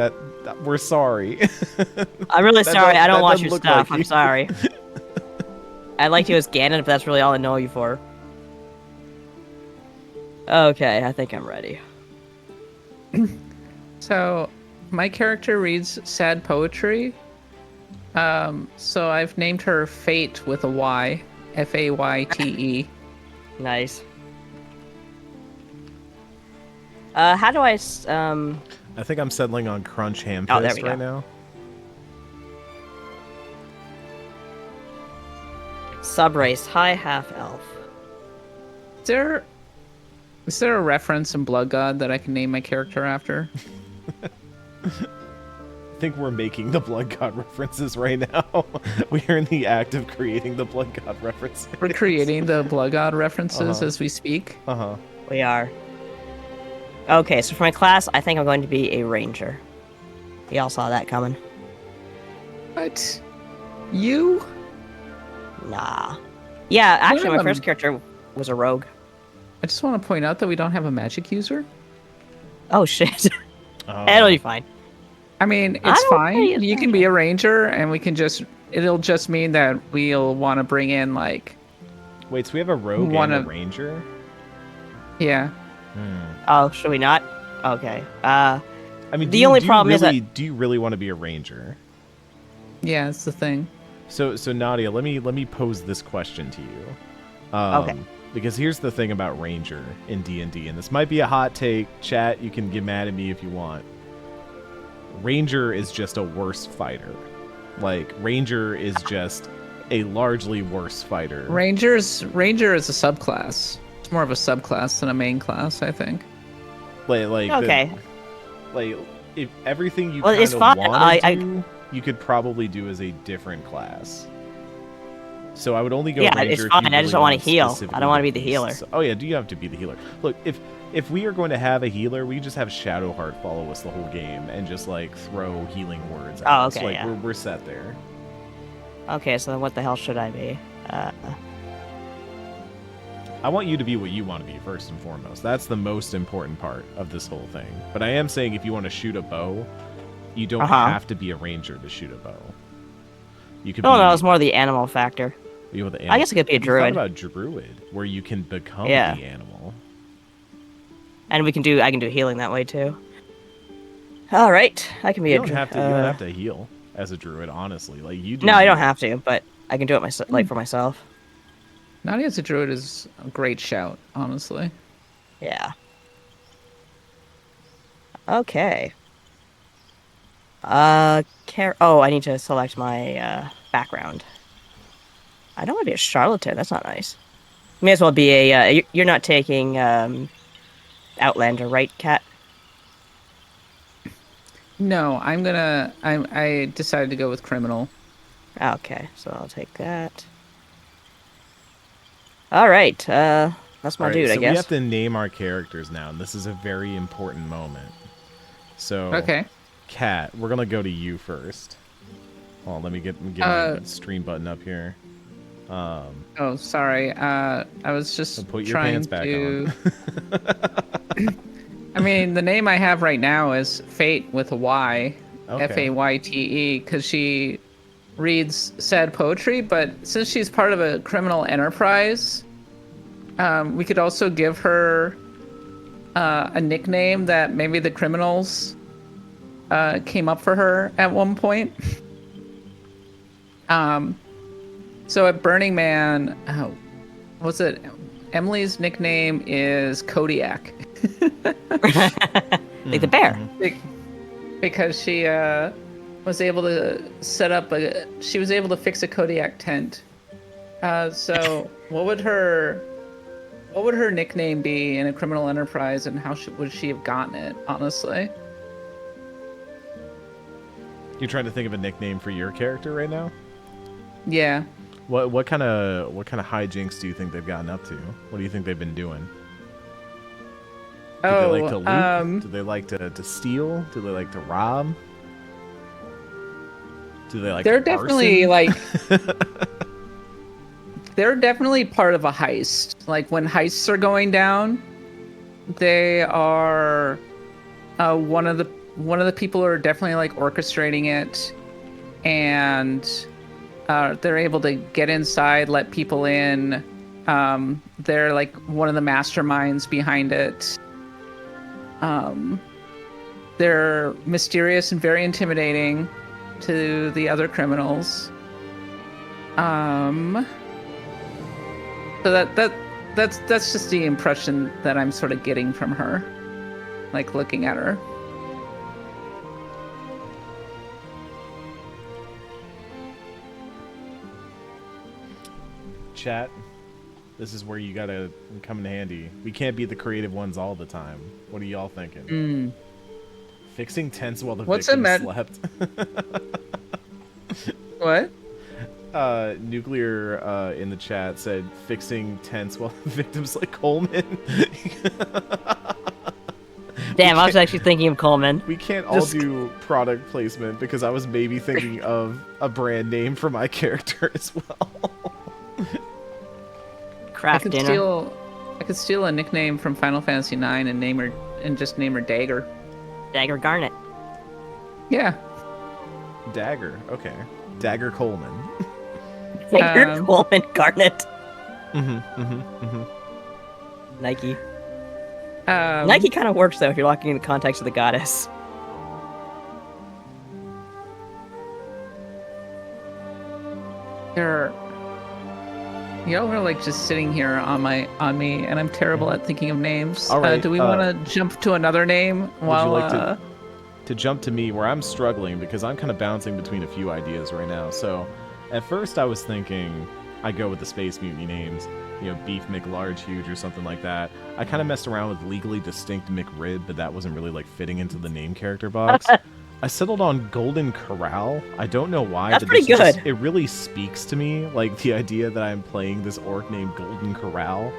we're sorry. I'm really sorry, I don't watch your stuff, like I'm sorry. I liked you as Ganon, but that's really all I know you for. Okay, I think I'm ready. So, my character reads sad poetry. So I've named her Fate with a Y. Fayte. Nice. How do I I think I'm settling on Krunch Hardbeef right now. Subrace, high half-elf. Is there a reference in Blood God that I can name my character after? I think we're making the Blood God references right now. We are in the act of creating the Blood God references. We're creating the Blood God references as we speak. We are. Okay, so for my class, I think I'm going to be a ranger. Y'all saw that coming. What? You? Nah. Yeah, actually, my first character was a rogue. I just want to point out that we don't have a magic user. Oh, shit. It'll be fine. I mean, it's fine. You can be a ranger, and we can it'll just mean that we'll want to bring in, like... Wait, so we have a rogue and a ranger? Yeah. Oh, should we not? Okay. I mean, the only problem is that... Do you really want to be a ranger? Yeah, it's the thing. So Nadia, let me pose this question to you. Okay. Because here's the thing about ranger in D&D, and this might be a hot take. Chat, you can get mad at me if you want. Ranger is just a worse fighter. Like, ranger is just a largely worse fighter. Ranger is a subclass. It's more of a subclass than a main class, I think. Okay. If everything you kind of want to do, you could probably do as a different class. So I would only go ranger. Yeah, it's fine. I just don't want to heal. I don't want to be the healer. Oh yeah, do you have to be the healer? Look, if we are going to have a healer, we just have Shadowheart follow us the whole game and just like throw healing words at us. Okay, yeah. We're set there. Okay, so then what the hell should I be? I want you to be what you want to be first and foremost. That's the most important part of this whole thing. But I am saying if you want to shoot a bow, you don't have to be a ranger to shoot a bow. You could. No, it's more the animal factor. Are you with the I animal? guess it could be a What druid. about druid, where you can become Yeah. the animal? And I can do healing that way too. All right, I can be You a don't druid. have to. You don't have to heal as a druid, honestly. Like you do. No, I don't you. have to, but I can do it myself, like for myself. Nadia as a druid is a great shout, honestly. Yeah. Okay. Oh, I need to select my background. I don't want to be a charlatan. That's not nice. May as well be a. You're not taking Outlander, right, Cat? No, I decided to go with criminal. Okay, so I'll take that. All right. That's my All right, dude, I so we have guess. to name our characters now, and this is a very important moment. So, Okay. Kat, we're gonna go to you first. Hold on, let me get my stream button up here. Oh, sorry. I was just Put your trying pants back to. on. I mean, the name I have right now is Fate with a Y, Okay. Fayte, because she reads sad poetry. But since she's part of a criminal enterprise, we could also give her a nickname that maybe the criminals came up for her at one point. So at Burning Man, what's it? Emily's nickname is Kodiak. Like the bear. Because she was able to she was able to fix a Kodiak tent. So what would her nickname be in a criminal enterprise, and how would she have gotten it, honestly? You're trying to think of a nickname for your character right now? Yeah. What kind of hijinks do you think they've gotten up to? What do you think they've been doing? Do they like to loot? Do they like to steal? Do they like to rob? Do they like They're arson? definitely like they're definitely part of a heist. Like when heists are going down, they are one of the people who are definitely like orchestrating it, and they're able to get inside, let people in. They're like one of the masterminds behind it. They're mysterious and very intimidating to the other criminals. So that's just the impression that I'm sort of getting from her, like looking at her. Chat, this is where you gotta come in handy. We can't be the creative ones all the time. What are y'all thinking? Fixing tents while the victim slept. What? Nuclear in the chat said fixing tents while the victim's like Coleman. Damn, I was actually thinking of Coleman. We can't all do product placement because I was maybe thinking of a brand name for my character as well. Craft dinner. I could steal a nickname from Final Fantasy IX and just name her Dagger. Dagger Garnet. Yeah. Dagger. Okay. Dagger Coleman. Dagger Coleman Garnet. Nike. Nike kind of works though if you're locking in the context of the goddess. Y'all are like just sitting here on me, and I'm terrible at thinking of names. All right, do we want to jump to another name while? Would you like to jump to me where I'm struggling because I'm kind of bouncing between a few ideas right now. So, at first I was thinking I go with the Space Mutiny names, Beef McLarge Huge or something like that. I kind of messed around with Legally Distinct McRib, but that wasn't really like fitting into the name character box. I settled on Golden Corral. I don't know why. That's but pretty good. It really speaks to me, like the idea that I'm playing this orc named Golden Corral.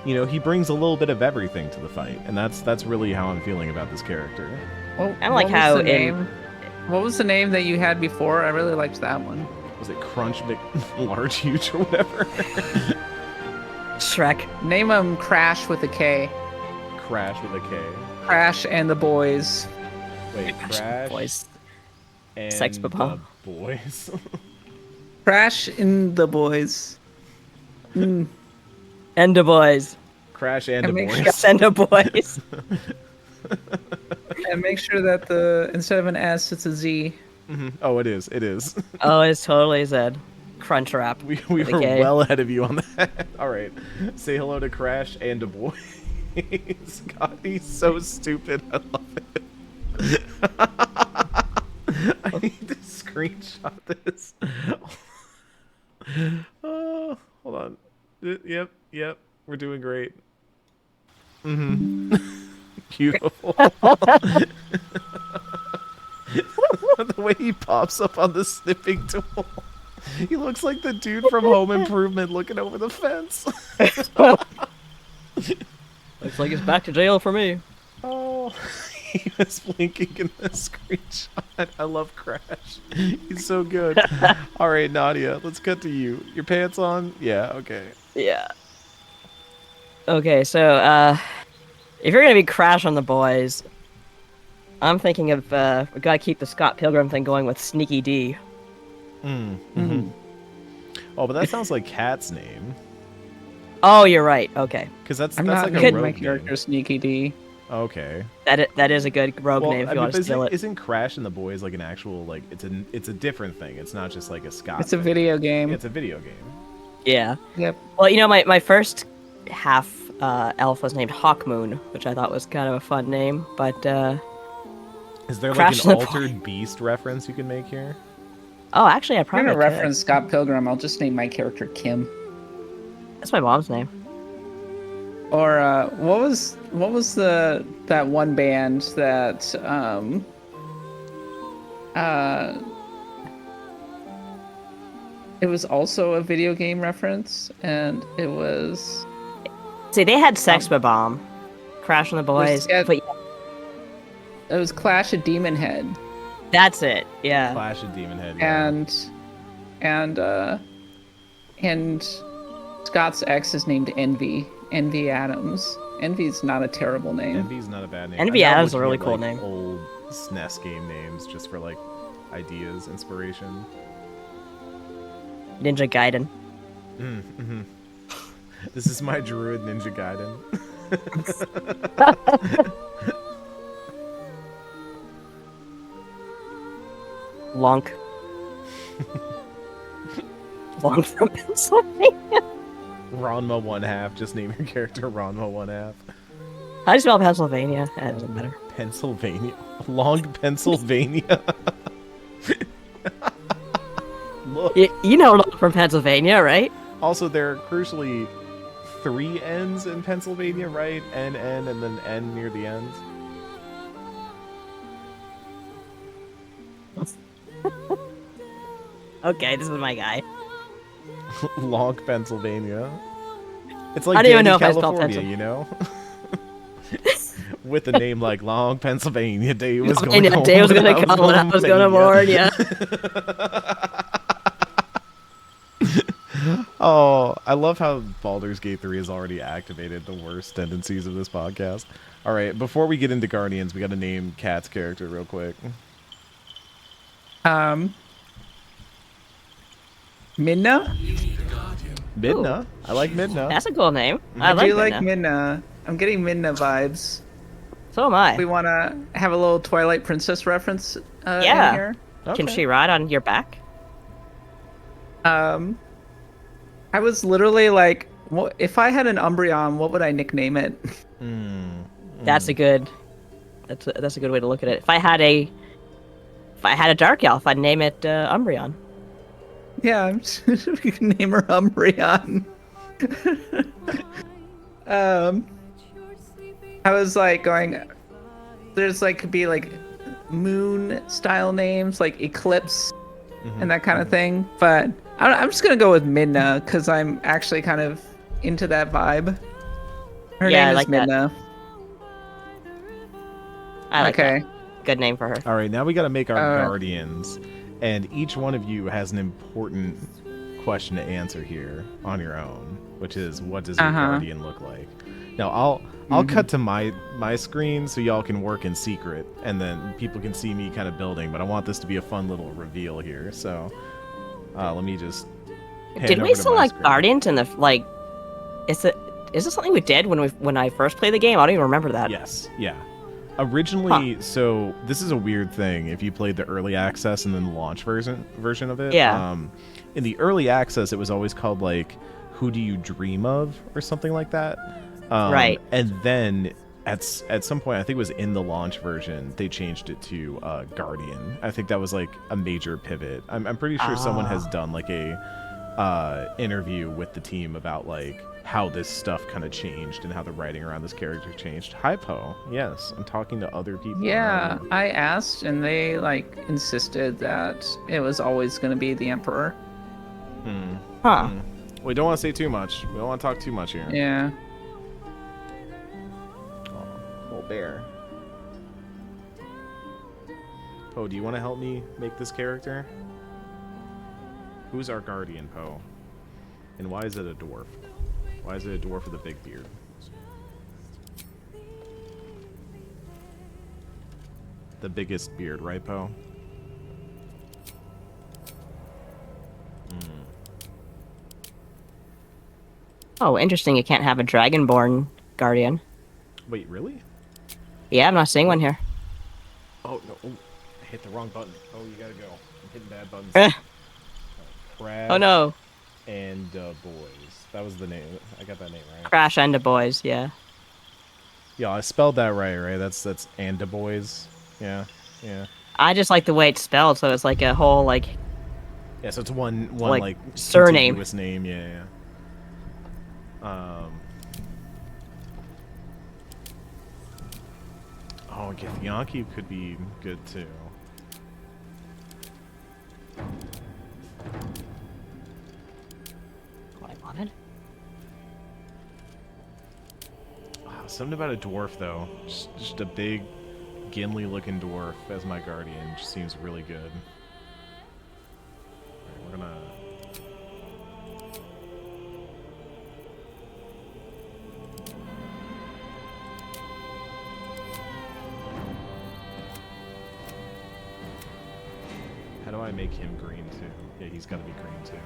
He brings a little bit of everything to the fight, and that's really how I'm feeling about this character. Well, I like how what was the name that you had before? I really liked that one. Was it Krunch Large Huge or whatever? Shrek. Name him Crash with a K. Crash with a K. Crash and the Boys. Wait, Crash Boys. and Sex Papa. the Boys. Crash in the boys. And the boys. Crash and the boys. Crash and the boys. And make sure that instead of an S, it's a Z. Mm-hmm. Oh, it is. It is. Oh, it's totally Zed. Crunch wrap. We were well ahead of you on that. All right. Say hello to Crash and the boys. God, he's so stupid. I love it. I need to screenshot this. Oh, hold on. Yep. We're doing great. Mm-hmm. Beautiful. The way he pops up on the snipping tool. He looks like the dude from Home Improvement looking over the fence. Looks like it's back to jail for me. Oh, he was blinking in the screenshot. I love Crash. He's so good. All right, Nadia, let's cut to you. Your pants on? Yeah, okay. Yeah. Okay, so, if you're gonna be Crash on the boys, I'm thinking of, we gotta keep the Scott Pilgrim thing going with Sneaky D. Mm-hmm. Oh, but that sounds like Cat's name. Oh, you're right. Okay. Because that's not like a rogue my name. character Sneaky D. Okay. That is a good rogue name if you want to steal it. Isn't Crash and the Boys like an actual like it's a different thing? It's not just like a Scott. It's a video game. It's a video game. Yeah. Yep. Well, you know, my first half elf was named Hawkmoon, which I thought was kind of a fun name, but is there Crash like an the altered beast reference you can make here? Oh, actually, I I'm probably gonna could. reference Scott Pilgrim. I'll just name my character Kim. That's my mom's name. Or what was that one band that it was also a video game reference, and it was See, they had Sex Bomb, Crash and the Boys, but it was Clash of Demon Head. that's it. Yeah. Clash of Demon Head. Yeah. And Scott's ex is named Envy. Envy Adams. Envy's not a terrible name. Envy's not a bad name. Envy I'm now Adams is a looking really at, cool like, name. Old SNES game names just for like ideas, inspiration. Ninja Gaiden. Mm-hmm. This is my Druid Ninja Gaiden. Lonk. Lonk from Pennsylvania. Ranma 1/2. Just name your character Ranma 1/2. How do you spell Pennsylvania? That doesn't matter. Pennsylvania. Long Pennsylvania. Look. You know Lonk from Pennsylvania, right? Also, there are crucially 3 N's in Pennsylvania, right? N, and then N near the end. Okay, this is my guy. Long Pennsylvania. It's like I don't even know Danny, if I spelled California, you know? With a name like Long Pennsylvania, day was going to come. Day was gonna come when I was gonna warn ya. Oh, I love how Baldur's Gate 3 has already activated the worst tendencies of this podcast. All right, before we get into Guardians, we got to name Kat's character real quick. Midna? Midna. Ooh. I like Midna. That's a cool name. I do like Midna. I'm getting Midna vibes. So am I. We want to have a little Twilight Princess reference in here. Okay. Can she ride on your back? I was literally like, if I had an Umbreon, what would I nickname it? That's a good way to look at it. If I had a Dark Elf, I'd name it Umbreon. Yeah, we can name her Umbreon. I was like going, there's like could be like moon style names like Eclipse and that kind of thing, but I'm just gonna go with Midna because I'm actually kind of into that vibe. Her name is Midna. I like that. Good name for her. All right, now we got to make our Guardians, and each one of you has an important question to answer here on your own, which is, what does your Guardian look like? Now I'll cut to my screen so y'all can work in secret, and then people can see me kind of building, but I want this to be a fun little reveal here. So Let me just. Did we select Guardians in the like? Is this something we did when I first played the game? I don't even remember that. Yes. Yeah. Originally, so this is a weird thing. If you played the early access and then the launch version of it, yeah. In the early access, it was always called like "Who Do You Dream Of" or something like that. Right. And then at some point, I think it was in the launch version, they changed it to Guardian. I think that was like a major pivot. I'm pretty sure someone has done like a interview with the team about like how this stuff kind of changed and how the writing around this character changed. Hi, Poe. Yes, I'm talking to other people. Yeah, I asked, and they like insisted that it was always going to be the Emperor. Huh. We don't want to say too much. We don't want to talk too much here. Yeah. Oh, little bear. Poe, do you want to help me make this character? Who's our guardian, Poe? And why is it a dwarf? Why is it a dwarf with a big beard? The biggest beard, right, Poe? Oh, interesting. You can't have a Dragonborn Guardian. Wait, really? Yeah, I'm not seeing one here. Oh, no. Oh, I hit the wrong button. Oh, you gotta go. I'm hitting bad buttons. Crash Oh, no. and Boys. That was the name. I got that name right. Crash and the Boys, yeah. Yeah, I spelled that right? That's and the Boys. Yeah, yeah. I just like the way it's spelled, so it's like a whole, like... Yeah, so it's one like surname. Contiguous name, yeah. Oh, Githyanki could be good too. What I wanted? Wow, something about a dwarf though. Just a big, Gimli-looking dwarf as my guardian just seems really good. Alright, we're gonna. How do I make him green too? Yeah, he's gotta be green too.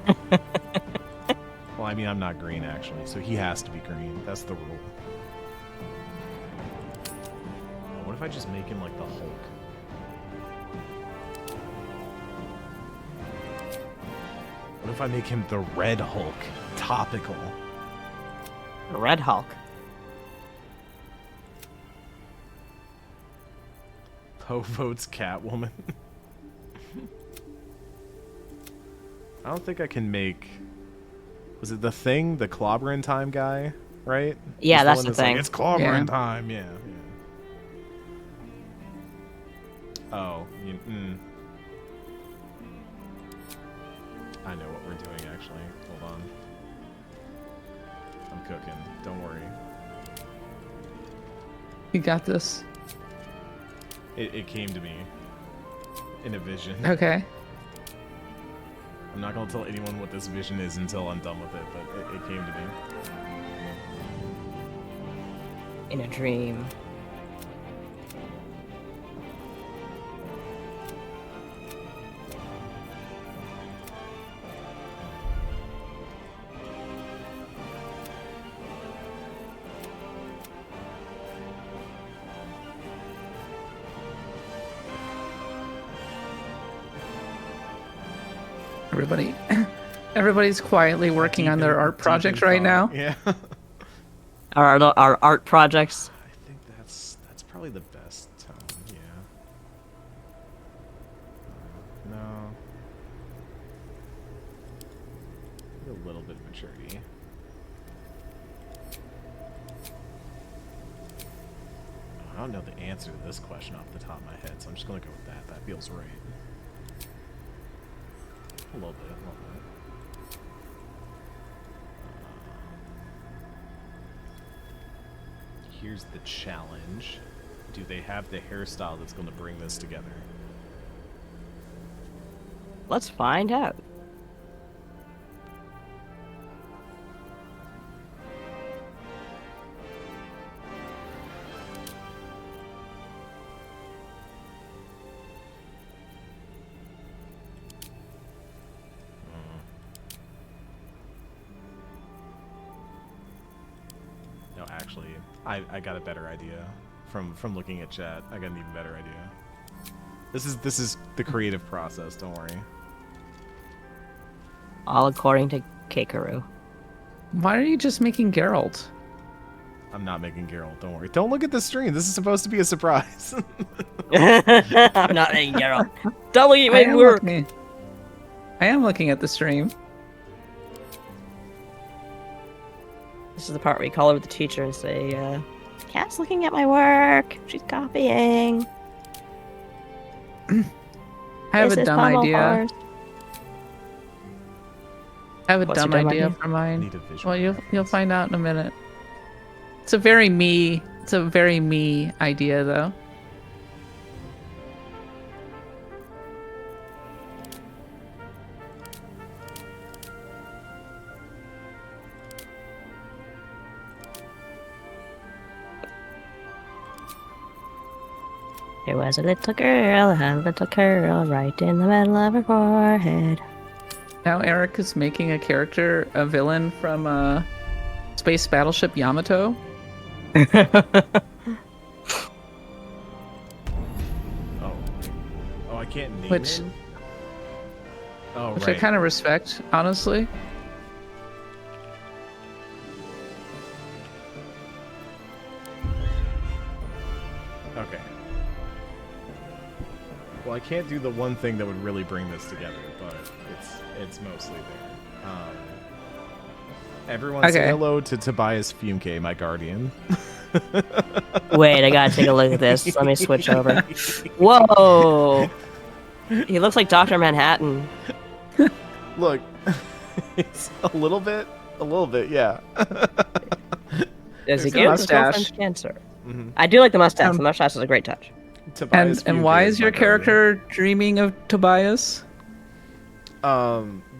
Well, I mean, I'm not green actually, so he has to be green. That's the rule. What if I just make him like the Hulk? What if I make him the Red Hulk? Topical. Red Hulk. Poe votes Catwoman. I don't think I can make... Was it the Thing? The Clobbering Time guy? Right? Yeah, that's the thing. Like, it's Clobbering Time, yeah. Oh, I know what we're doing, actually. Hold on. I'm cooking. Don't worry. You got this. It came to me in a vision. Okay. I'm not going to tell anyone what this vision is until I'm done with it, but it came to me. In a dream. Everybody's quietly working on their art projects right now. Yeah. Our art projects. I think that's probably the best time. Yeah. No. A little bit of maturity. I don't know the answer to this question off the top of my head, so I'm just gonna go with that. That feels right. A little bit. Here's the challenge. Do they have the hairstyle that's going to bring this together? Let's find out. No, actually, I got a better idea from looking at chat. I got an even better idea. This is the creative process. Don't worry. All according to Keikaru. Why are you just making Geralt? I'm not making Geralt. Don't worry. Don't look at the stream. This is supposed to be a surprise. I'm not making Geralt. Don't look at my work. I am looking at the stream. This is the part where you call over the teacher and say, Cat's looking at my work. She's copying. I have a dumb idea. I have a dumb idea for mine. Well, you'll find out in a minute. It's a very me idea though. There was a little girl right in the middle of her forehead. Now Eric is making a character, a villain from Space Battleship Yamato. Oh, I can't name him? Oh, which right. I kind of respect, honestly. Okay. Well, I can't do the one thing that would really bring this together, but it's mostly there. Everyone say hello to Tobias Fumke, my guardian. Wait, I gotta take a look at this. Let me switch over. Whoa! He looks like Dr. Manhattan. Look, it's a little bit, yeah. Does he give his girlfriend's cancer? Mm-hmm. I do like the mustache. The mustache is a great touch. And why is your character dreaming of Tobias?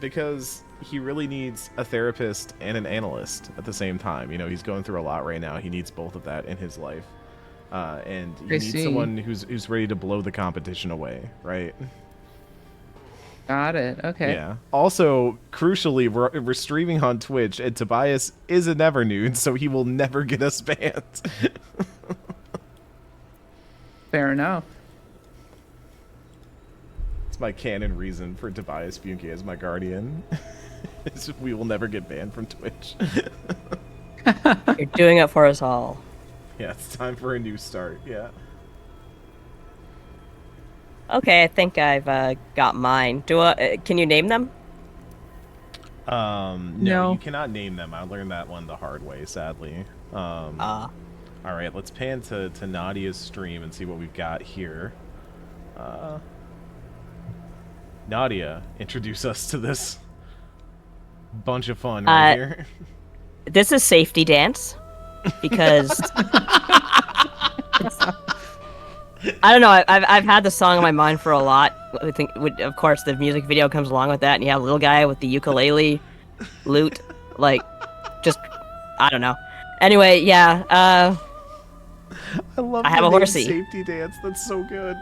Because he really needs a therapist and an analyst at the same time. You know, he's going through a lot right now. He needs both of that in his life. And he needs someone who's ready to blow the competition away, right? Got it. Okay. Yeah. Also, crucially, we're streaming on Twitch, and Tobias is a never nude, so he will never get us banned. Fair enough. It's my canon reason for Tobias Funke as my guardian. We will never get banned from Twitch. You're doing it for us all. Yeah, it's time for a new start. Yeah. Okay, I think I've got mine. Can you name them? No, you cannot name them. I learned that one the hard way, sadly. All right, let's pan to Nadia's stream and see what we've got here. Nadia, introduce us to this bunch of fun right here. This is Safety Dance because I don't know. I've had the song in my mind for a lot. I think, of course, the music video comes along with that, and you have a little guy with the ukulele, lute, like, just I don't know. Anyway, yeah. I love. I have a horsey. Safety Dance. That's so good.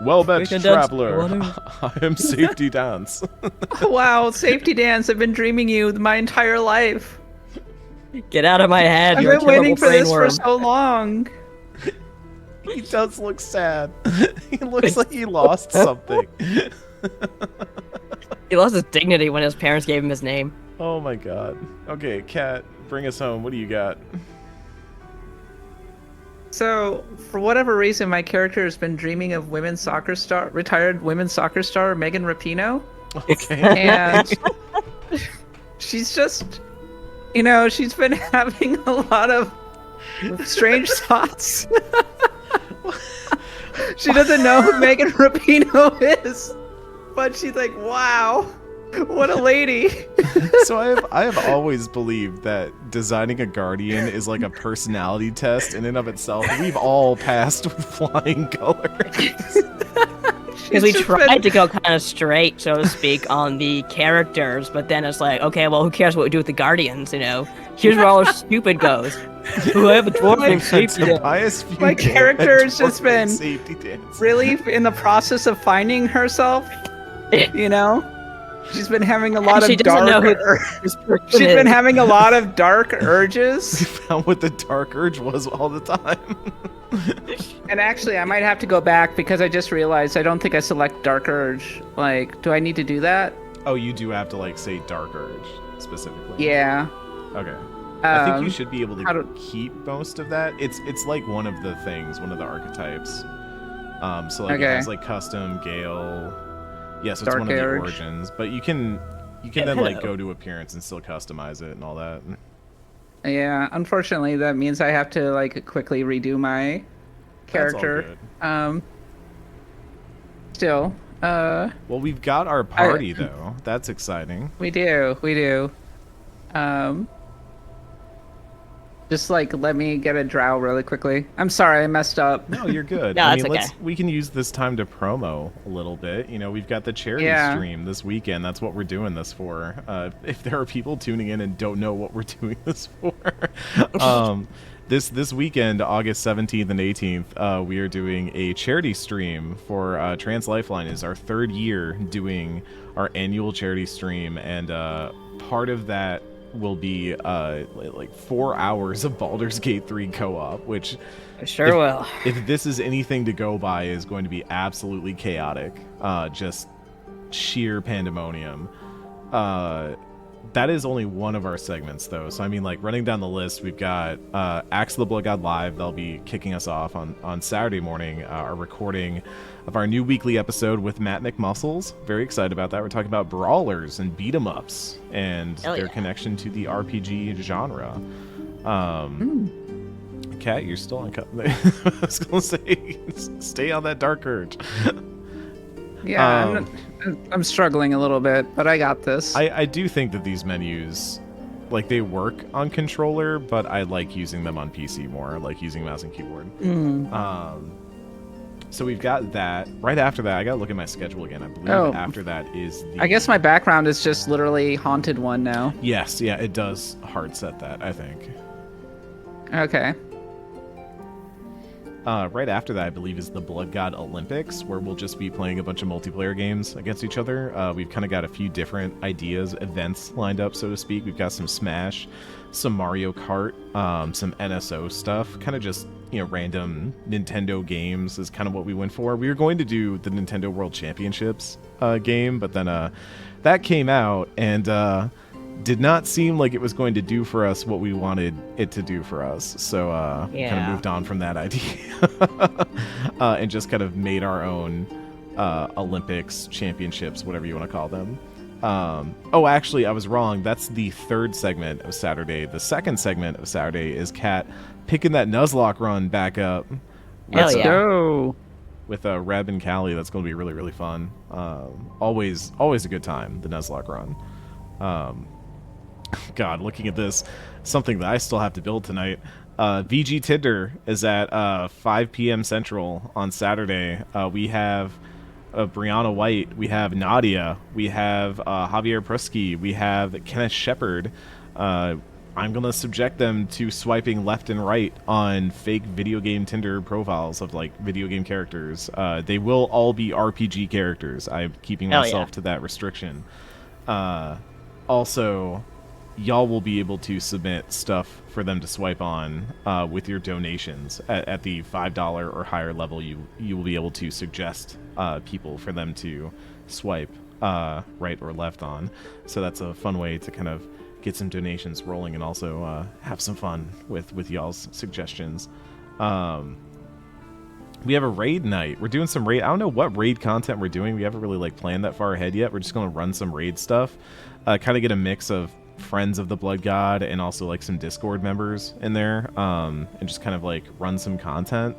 Well met, traveler. I am Safety Dance. Wow, Safety Dance. I've been dreaming you my entire life. Get out of my head. I've been waiting for this for so long. He does look sad. He looks like he lost something. He lost his dignity when his parents gave him his name. Oh my god. Okay, Kat, bring us home. What do you got? So, for whatever reason, my character has been dreaming of retired women's soccer star Megan Rapinoe. Okay. And she's just, she's been having a lot of strange thoughts. She doesn't know who Megan Rapinoe is, but she's like, wow, what a lady. So I have always believed that designing a guardian is like a personality test in and of itself. We've all passed with flying colors. Because we tried to go kind of straight, so to speak, on the characters, but then it's like, okay, well, who cares what we do with the guardians, Here's where all our stupid goes. Who have a dwarf named Safety Dance. My character has just been really in the process of finding herself, She's been having a lot She of doesn't know dark. who this person She's been is. having a lot of dark urges. Found what the dark urge was all the time. And actually, I might have to go back because I just realized I don't think I select dark urge. Like, do I need to do that? Oh, you do have to like say dark urge specifically. Yeah. Okay. I think you Um, should be able to keep most of that. It's like one of the things, one of the archetypes. So like it Okay. has like custom, Gale. Yeah, so it's Dark one of the urge. origins. But you can then like go to appearance and still customize it and all that. Yeah. Unfortunately, that means I have to like quickly redo my That's all character. good. Still, Well, we've got our party though. That's exciting. we do. Just like let me get a drow really quickly. I'm sorry, I messed up. No, you're good. No, I that's mean, okay. we can use this time to promo a little bit. You know, we've got the charity Yeah. stream this weekend. That's what we're doing this for. If there are people tuning in and don't know what we're doing this for, this weekend, August 17th and 18th, we are doing a charity stream for Trans Lifeline. Is our third year doing our annual charity stream, and part of that will be like 4 hours of Baldur's Gate 3 co-op, which I sure will. if this is anything to go by, is going to be absolutely chaotic. Just sheer pandemonium. That is only one of our segments, though. So, I mean, like, running down the list, we've got Axe of the Blood God Live. They'll be kicking us off on Saturday morning, our recording of our new weekly episode with Matt McMuscles. Very excited about that. We're talking about brawlers and beat-em-ups and Hell their yeah. connection to the RPG genre. Kat, you're still on cut. I was going to say, stay on that dark urge. Yeah, I'm struggling a little bit, but I got this. I do think that these menus, like, they work on controller, but I like using them on PC more. I like using mouse and keyboard. So we've got that. Right after that, I gotta look at my schedule again. I believe after that is the... I guess my background is just literally Haunted One now. Yes, yeah, it does hard set that, I think. Okay. Right after that, I believe, is the Blood God Olympics, where we'll just be playing a bunch of multiplayer games against each other. We've kind of got a few different ideas, events lined up, so to speak. We've got some Smash, some Mario Kart, some NSO stuff, kind of just, you know, random Nintendo games is kind of what we went for. We were going to do the Nintendo World Championships game, but then that came out and did not seem like it was going to do for us what we wanted it to do for us. So we kind of moved on from that idea and just kind of made our own Olympics, championships, whatever you want to call them. Oh, actually, I was wrong. That's the third segment of Saturday. The second segment of Saturday is Kat picking that Nuzlocke run back up. Hell yeah. Go. With Reb and Callie. That's going to be really, really fun. Always a good time, the Nuzlocke run. God, looking at this, something that I still have to build tonight. VG Tinder is at 5 p.m. Central on Saturday. We have Brianna White, we have Nadia, we have Javier Prusky, we have Kenneth Shepard. I'm going to subject them to swiping left and right on fake video game Tinder profiles of, like, video game characters. They will all be RPG characters. I'm keeping myself to that restriction. Also, y'all will be able to submit stuff for them to swipe on with your donations. At the $5 or higher level, you will be able to suggest people for them to swipe right or left on. So that's a fun way to kind of get some donations rolling and also have some fun with y'all's suggestions. We have a raid night. We're doing some raid. I don't know what raid content we're doing. We haven't really, like, planned that far ahead yet. We're just going to run some raid stuff. Kind of get a mix of friends of the Blood God and also, like, some Discord members in there, and just kind of, like, run some content.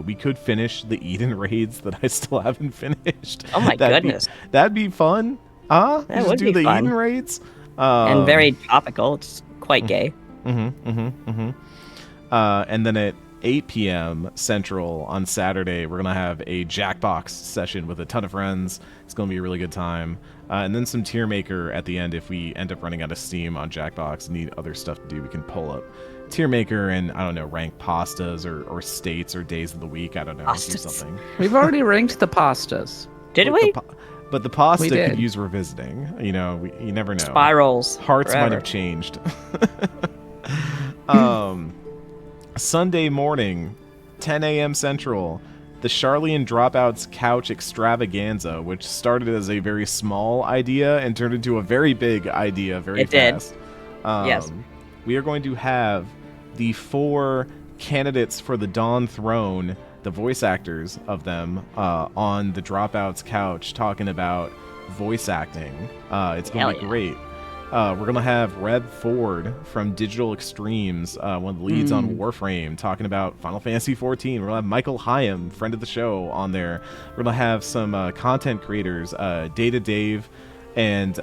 We could finish the Eden raids that I still haven't finished. Oh my goodness. That'd be fun. That would just do be the fun. Eden raids. And very topical. It's quite gay. And then at 8 p.m. Central on Saturday, we're going to have a Jackbox session with a ton of friends. It's going to be a really good time. And then some tier maker at the end. If we end up running out of steam on Jackbox and need other stuff to do, we can pull up tier maker and, I don't know, rank pastas or states or days of the week. I don't know. Do Pastas. something. We've already ranked the pastas. Did Like we? But the pasta could use revisiting. You know, you never know. Spirals. Hearts forever. might have changed. Sunday morning, 10 a.m. Central, the Charlian Dropouts Couch Extravaganza, which started as a very small idea and turned into a very big idea very fast. Yes. We are going to have the 4 candidates for the Dawn Throne, the voice actors of them, on the Dropouts Couch talking about voice acting. It's going to be great. We're going to have Reb Ford from Digital Extremes, one of the leads on Warframe, talking about Final Fantasy XIV. We're going to have Michael Hyam, friend of the show, on there. We're going to have some content creators, Data Dave and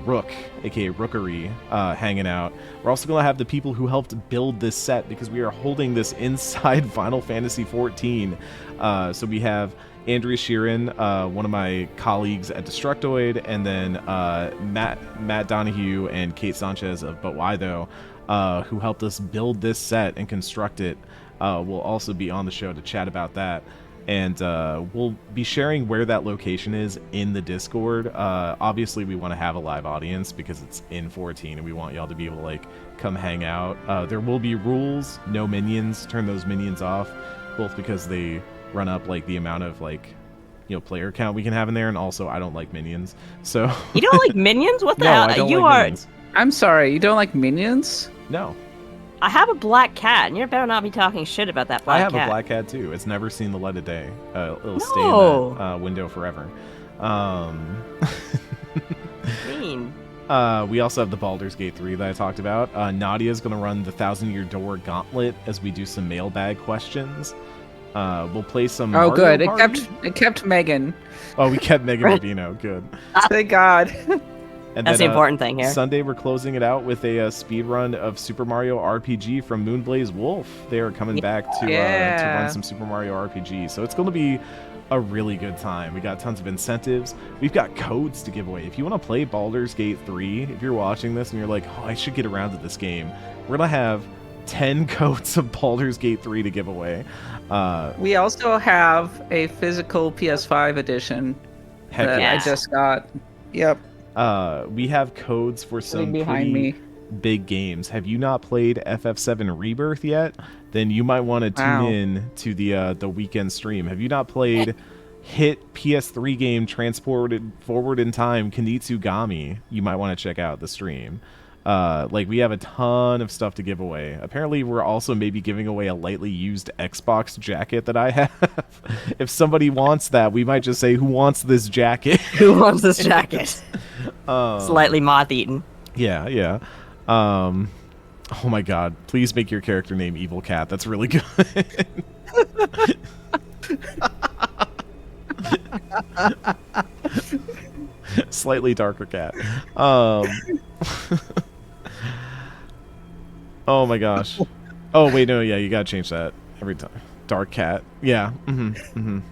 Rook, aka Rookery, hanging out. We're also going to have the people who helped build this set, because we are holding this inside Final Fantasy XIV. So we have Andrea Sheeran, one of my colleagues at Destructoid, and then Matt Donahue and Kate Sanchez of But Why Though, who helped us build this set and construct it, will also be on the show to chat about that. And we'll be sharing where that location is in the Discord. Obviously, we want to have a live audience because it's in 14, and we want y'all to be able to come hang out. There will be rules, no minions. Turn those minions off, both because they run up the amount of player count we can have in there, and also I don't like minions. So you don't like minions? What the no, hell? I don't you like are. Minions. I'm sorry, you don't like minions? No. I have a black cat, and you better not be talking shit about that black cat. I have a black cat too. It's never seen the light of day. It'll stay in that window forever. Mean. We also have the Baldur's Gate 3 that I talked about. Nadia's going to run the 1,000-Year Door Gauntlet as we do some mailbag questions. We'll play some Mario good. Party. It kept Megan. Oh, we kept Megan Rubino. Good. Thank God. And that's then, the important thing here. Sunday, we're closing it out with a speed run of Super Mario RPG from Moonblaze Wolf. They are coming back to run some Super Mario RPG. So it's going to be a really good time. We got tons of incentives. We've got codes to give away. If you want to play Baldur's Gate 3, if you're watching this and you're like, oh, I should get around to this game, we're going to have 10 codes of Baldur's Gate 3 to give away. We also have a physical PS5 edition that I just got. Yep. We have codes for some pretty big games. Have you not played FF7 Rebirth yet? Then you might want to tune in to the weekend stream. Have you not played hit PS3 game Transported Forward in Time Kinitsugami? You might want to check out the stream. We have a ton of stuff to give away. Apparently, we're also maybe giving away a lightly used Xbox jacket that I have. If somebody wants that, we might just say, who wants this jacket? Who wants this jacket? Slightly moth-eaten. Yeah. Oh my god. Please make your character name Evil Cat. That's really good. Slightly darker cat. Oh my gosh. Oh wait, no, yeah, you gotta change that every time. Dark cat. Yeah. And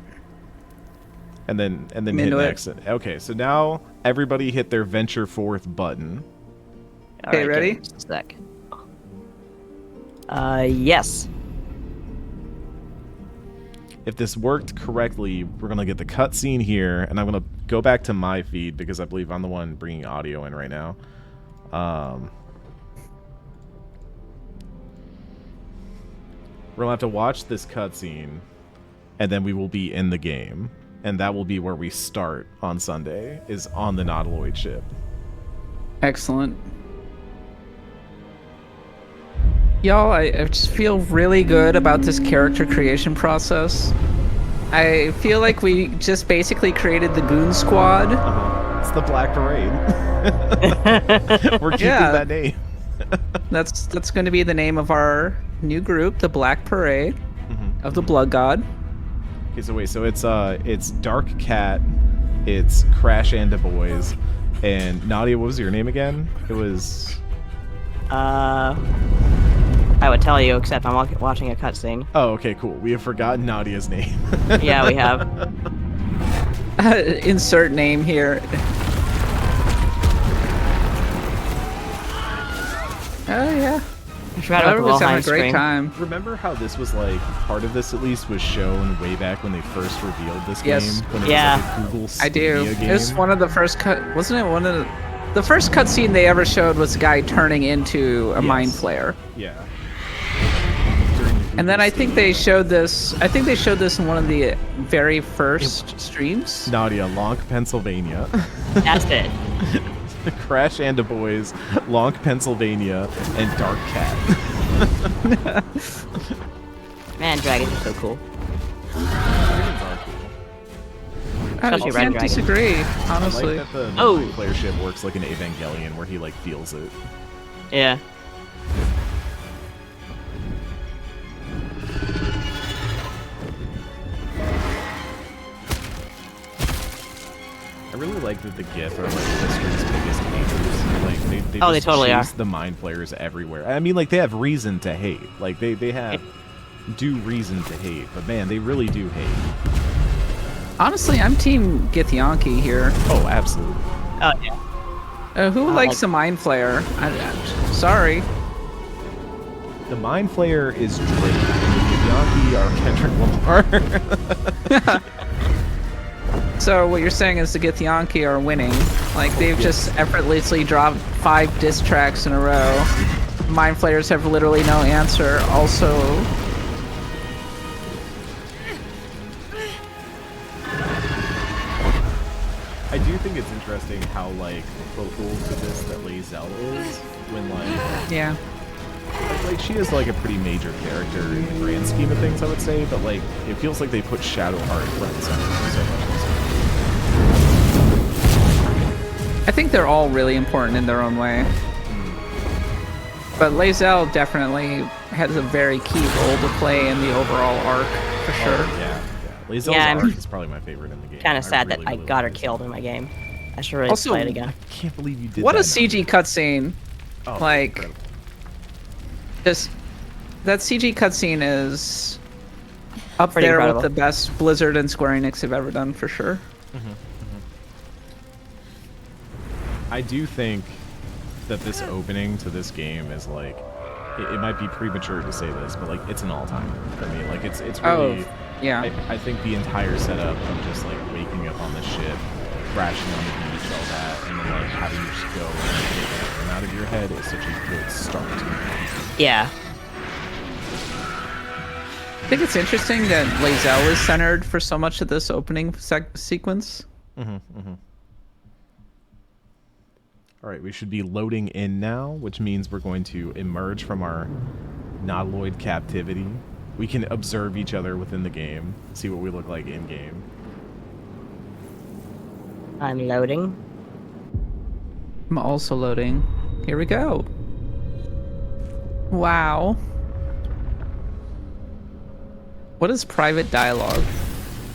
then hit next. Okay, so now everybody hit their venture forth button. Okay, ready? Just a sec. Yes. If this worked correctly, we're gonna get the cutscene here, and I'm gonna go back to my feed because I believe I'm the one bringing audio in right now. We're gonna have to watch this cutscene, and then we will be in the game, and that will be where we start on Sunday, is on the Nautiloid ship. Excellent. Y'all, I just feel really good about this character creation process. I feel like we just basically created the Goon Squad. It's the Black Parade. We're keeping that name. That's going to be the name of our new group, the Black Parade of the Blood God. Okay, so wait, so it's Dark Cat, it's Crash and the Boys, and Nadia, what was your name again? It was... I would tell you, except I'm watching a cutscene. Oh, okay, cool. We have forgotten Nadia's name. Yeah, we have. Insert name here. Oh, yeah. Forgot about the was having Valheim a great screen. time. Remember how this was like part of this at least was shown way back when they first revealed this Yes. game? When it Yeah. was like a Google I do. Stadia game? It was one of the first wasn't it one of the first cutscene they ever showed was a guy turning into a mind flayer. Yeah. And then I think they showed this. I think they showed this in one of the very first streams. Nadia, Lonk, Pennsylvania. That's it. Crash and the Boys, Lonk, Pennsylvania, and Dark Cat. Man, dragons are so cool. Dragons are cool. I Especially Red can't Dragon. disagree, I honestly. like that the Oh. multiplayer ship works like an Evangelion, where he like feels it. Yeah. I really like that the Gith are like history's biggest haters. Like they Oh, they just totally are. chase the mind flayers everywhere. I mean, like they have reason to hate. Like they have due reason to hate, but man, they really do hate. Honestly, I'm Team Githyanki here. Oh, absolutely. Oh yeah. Who likes a mind flayer? Sorry. The mind flayer is Drake. The Yankee are Kendrick Lamar. So what you're saying is the Githyanki are winning. Like they've just effortlessly dropped 5 diss tracks in a row. Mind flayers have literally no answer. Also, I do think it's interesting how like vocal to this that Lae'zel is when yeah. like she is like a pretty major character in the grand scheme of things, I would say, but like it feels like they put Shadowheart front and center so much. I think they're all really important in their own way. But Lae'zel definitely has a very key role to play in the overall arc, for sure. Oh, yeah. Lae'zel's Yeah, arc is probably my favorite in the game. Kind of sad really, that I really got her like it. killed in my game. I should really Also, play it again. I can't believe you did What that. a CG cutscene. Oh, like, incredible. just that CG cutscene is up Pretty there incredible. with the best Blizzard and Square Enix have ever done, for sure. I do think that this opening to this game is like, it might be premature to say this, but like it's an all-timer for me. Like it's really, Yeah. I think the entire setup of just like waking up on the ship, crashing on the beach, all that, and then like having you just go and get everything out of your head is such a good start. Yeah. I think it's interesting that Lae'zel is centered for so much of this opening sequence. All right, we should be loading in now, which means we're going to emerge from our Nautiloid captivity. We can observe each other within the game, see what we look like in game. I'm loading. I'm also loading. Here we go. Wow. What is private dialogue?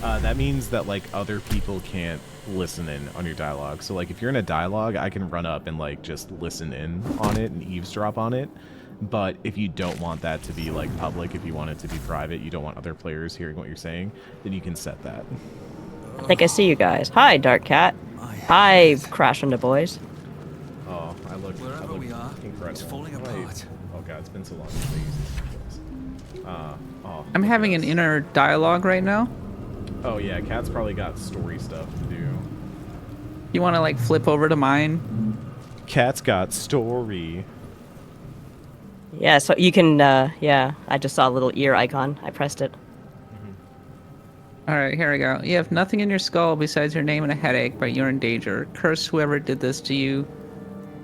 That means that like other people can't listen in on your dialogue. So like if you're in a dialogue, I can run up and like just listen in on it and eavesdrop on it. But if you don't want that to be like public, if you want it to be private, you don't want other players hearing what you're saying, then you can set that. I think I see you guys. Hi, Dark Cat. Hi, Crash and the Boys. Oh, I look we are, incredible. it's falling Wait. apart. Oh god, it's been so long since I used this. Oh, I'm look having at an this. inner dialogue right now. Oh yeah, Cat's probably got story stuff to do. You want to like flip over to mine? Cat's got story. Yeah, so you can, yeah, I just saw a little ear icon. I pressed it. All right, here we go. You have nothing in your skull besides your name and a headache, but you're in danger. Curse whoever did this to you.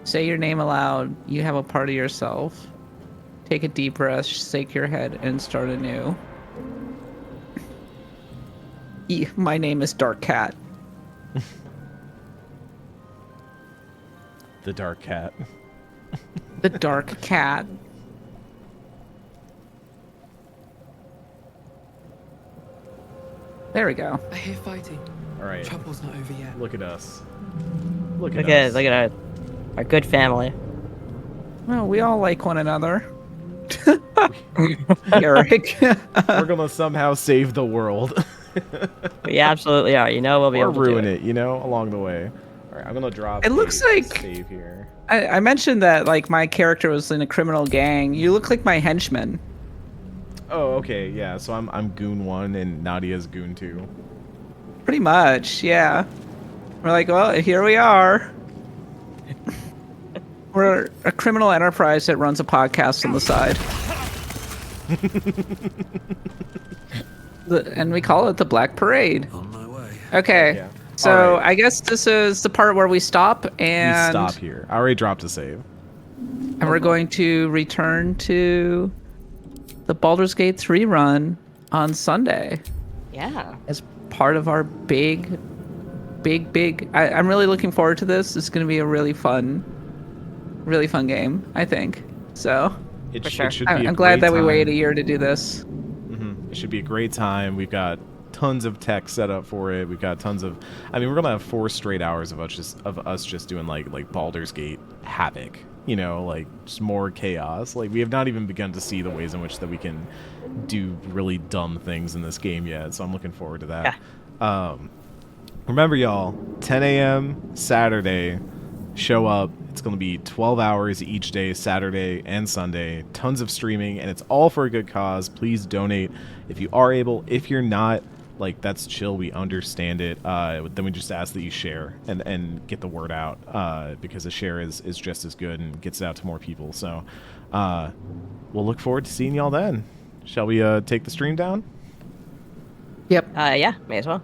Say your name aloud. You have a part of yourself. Take a deep breath, shake your head, and start anew. My name is Dark Cat. The Dark Cat. The Dark Cat. There we go. I hear fighting. All right. Trouble's not over yet. Look at us. Look at Look us. at our good family. Well, we all like one another. Eric. We're gonna somehow save the world. We absolutely are. You know, we'll be or able to do ruin it, you know, along the way. All right, I'm gonna drop. It looks like save here. I mentioned that like my character was in a criminal gang. You look like my henchman. Oh, okay, yeah. So I'm Goon 1 and Nadia's Goon 2. Pretty much, yeah. We're like, well, here we are. We're a criminal enterprise that runs a podcast on the side. And we call it the Black Parade. On my way. Okay. Yeah. So Alright. I guess this is the part where we stop and We stop here. I already dropped a save. and we're going to return to the Baldur's Gate 3 run on Sunday Yeah. as part of our big. I'm really looking forward to this. It's going to be a really fun game, I think. So It, For sure. it should be I'm a glad great that we time. waited a year to do this. It should be a great time. We've got tons of tech set up for it. We've got tons of. I mean, we're gonna have 4 straight hours of us just doing like Baldur's Gate havoc. You know, like just more chaos. Like we have not even begun to see the ways in which that we can do really dumb things in this game yet. So I'm looking forward to that. Yeah. Remember, y'all, 10 a.m. Saturday. Show up. It's going to be 12 hours each day, Saturday and Sunday. Tons of streaming, and it's all for a good cause. Please donate if you are able. If you're not, like, that's chill. We understand it. Then we just ask that you share and get the word out because a share is just as good and gets it out to more people. So we'll look forward to seeing y'all then. Shall we take the stream down? Yep. Yeah, may as well.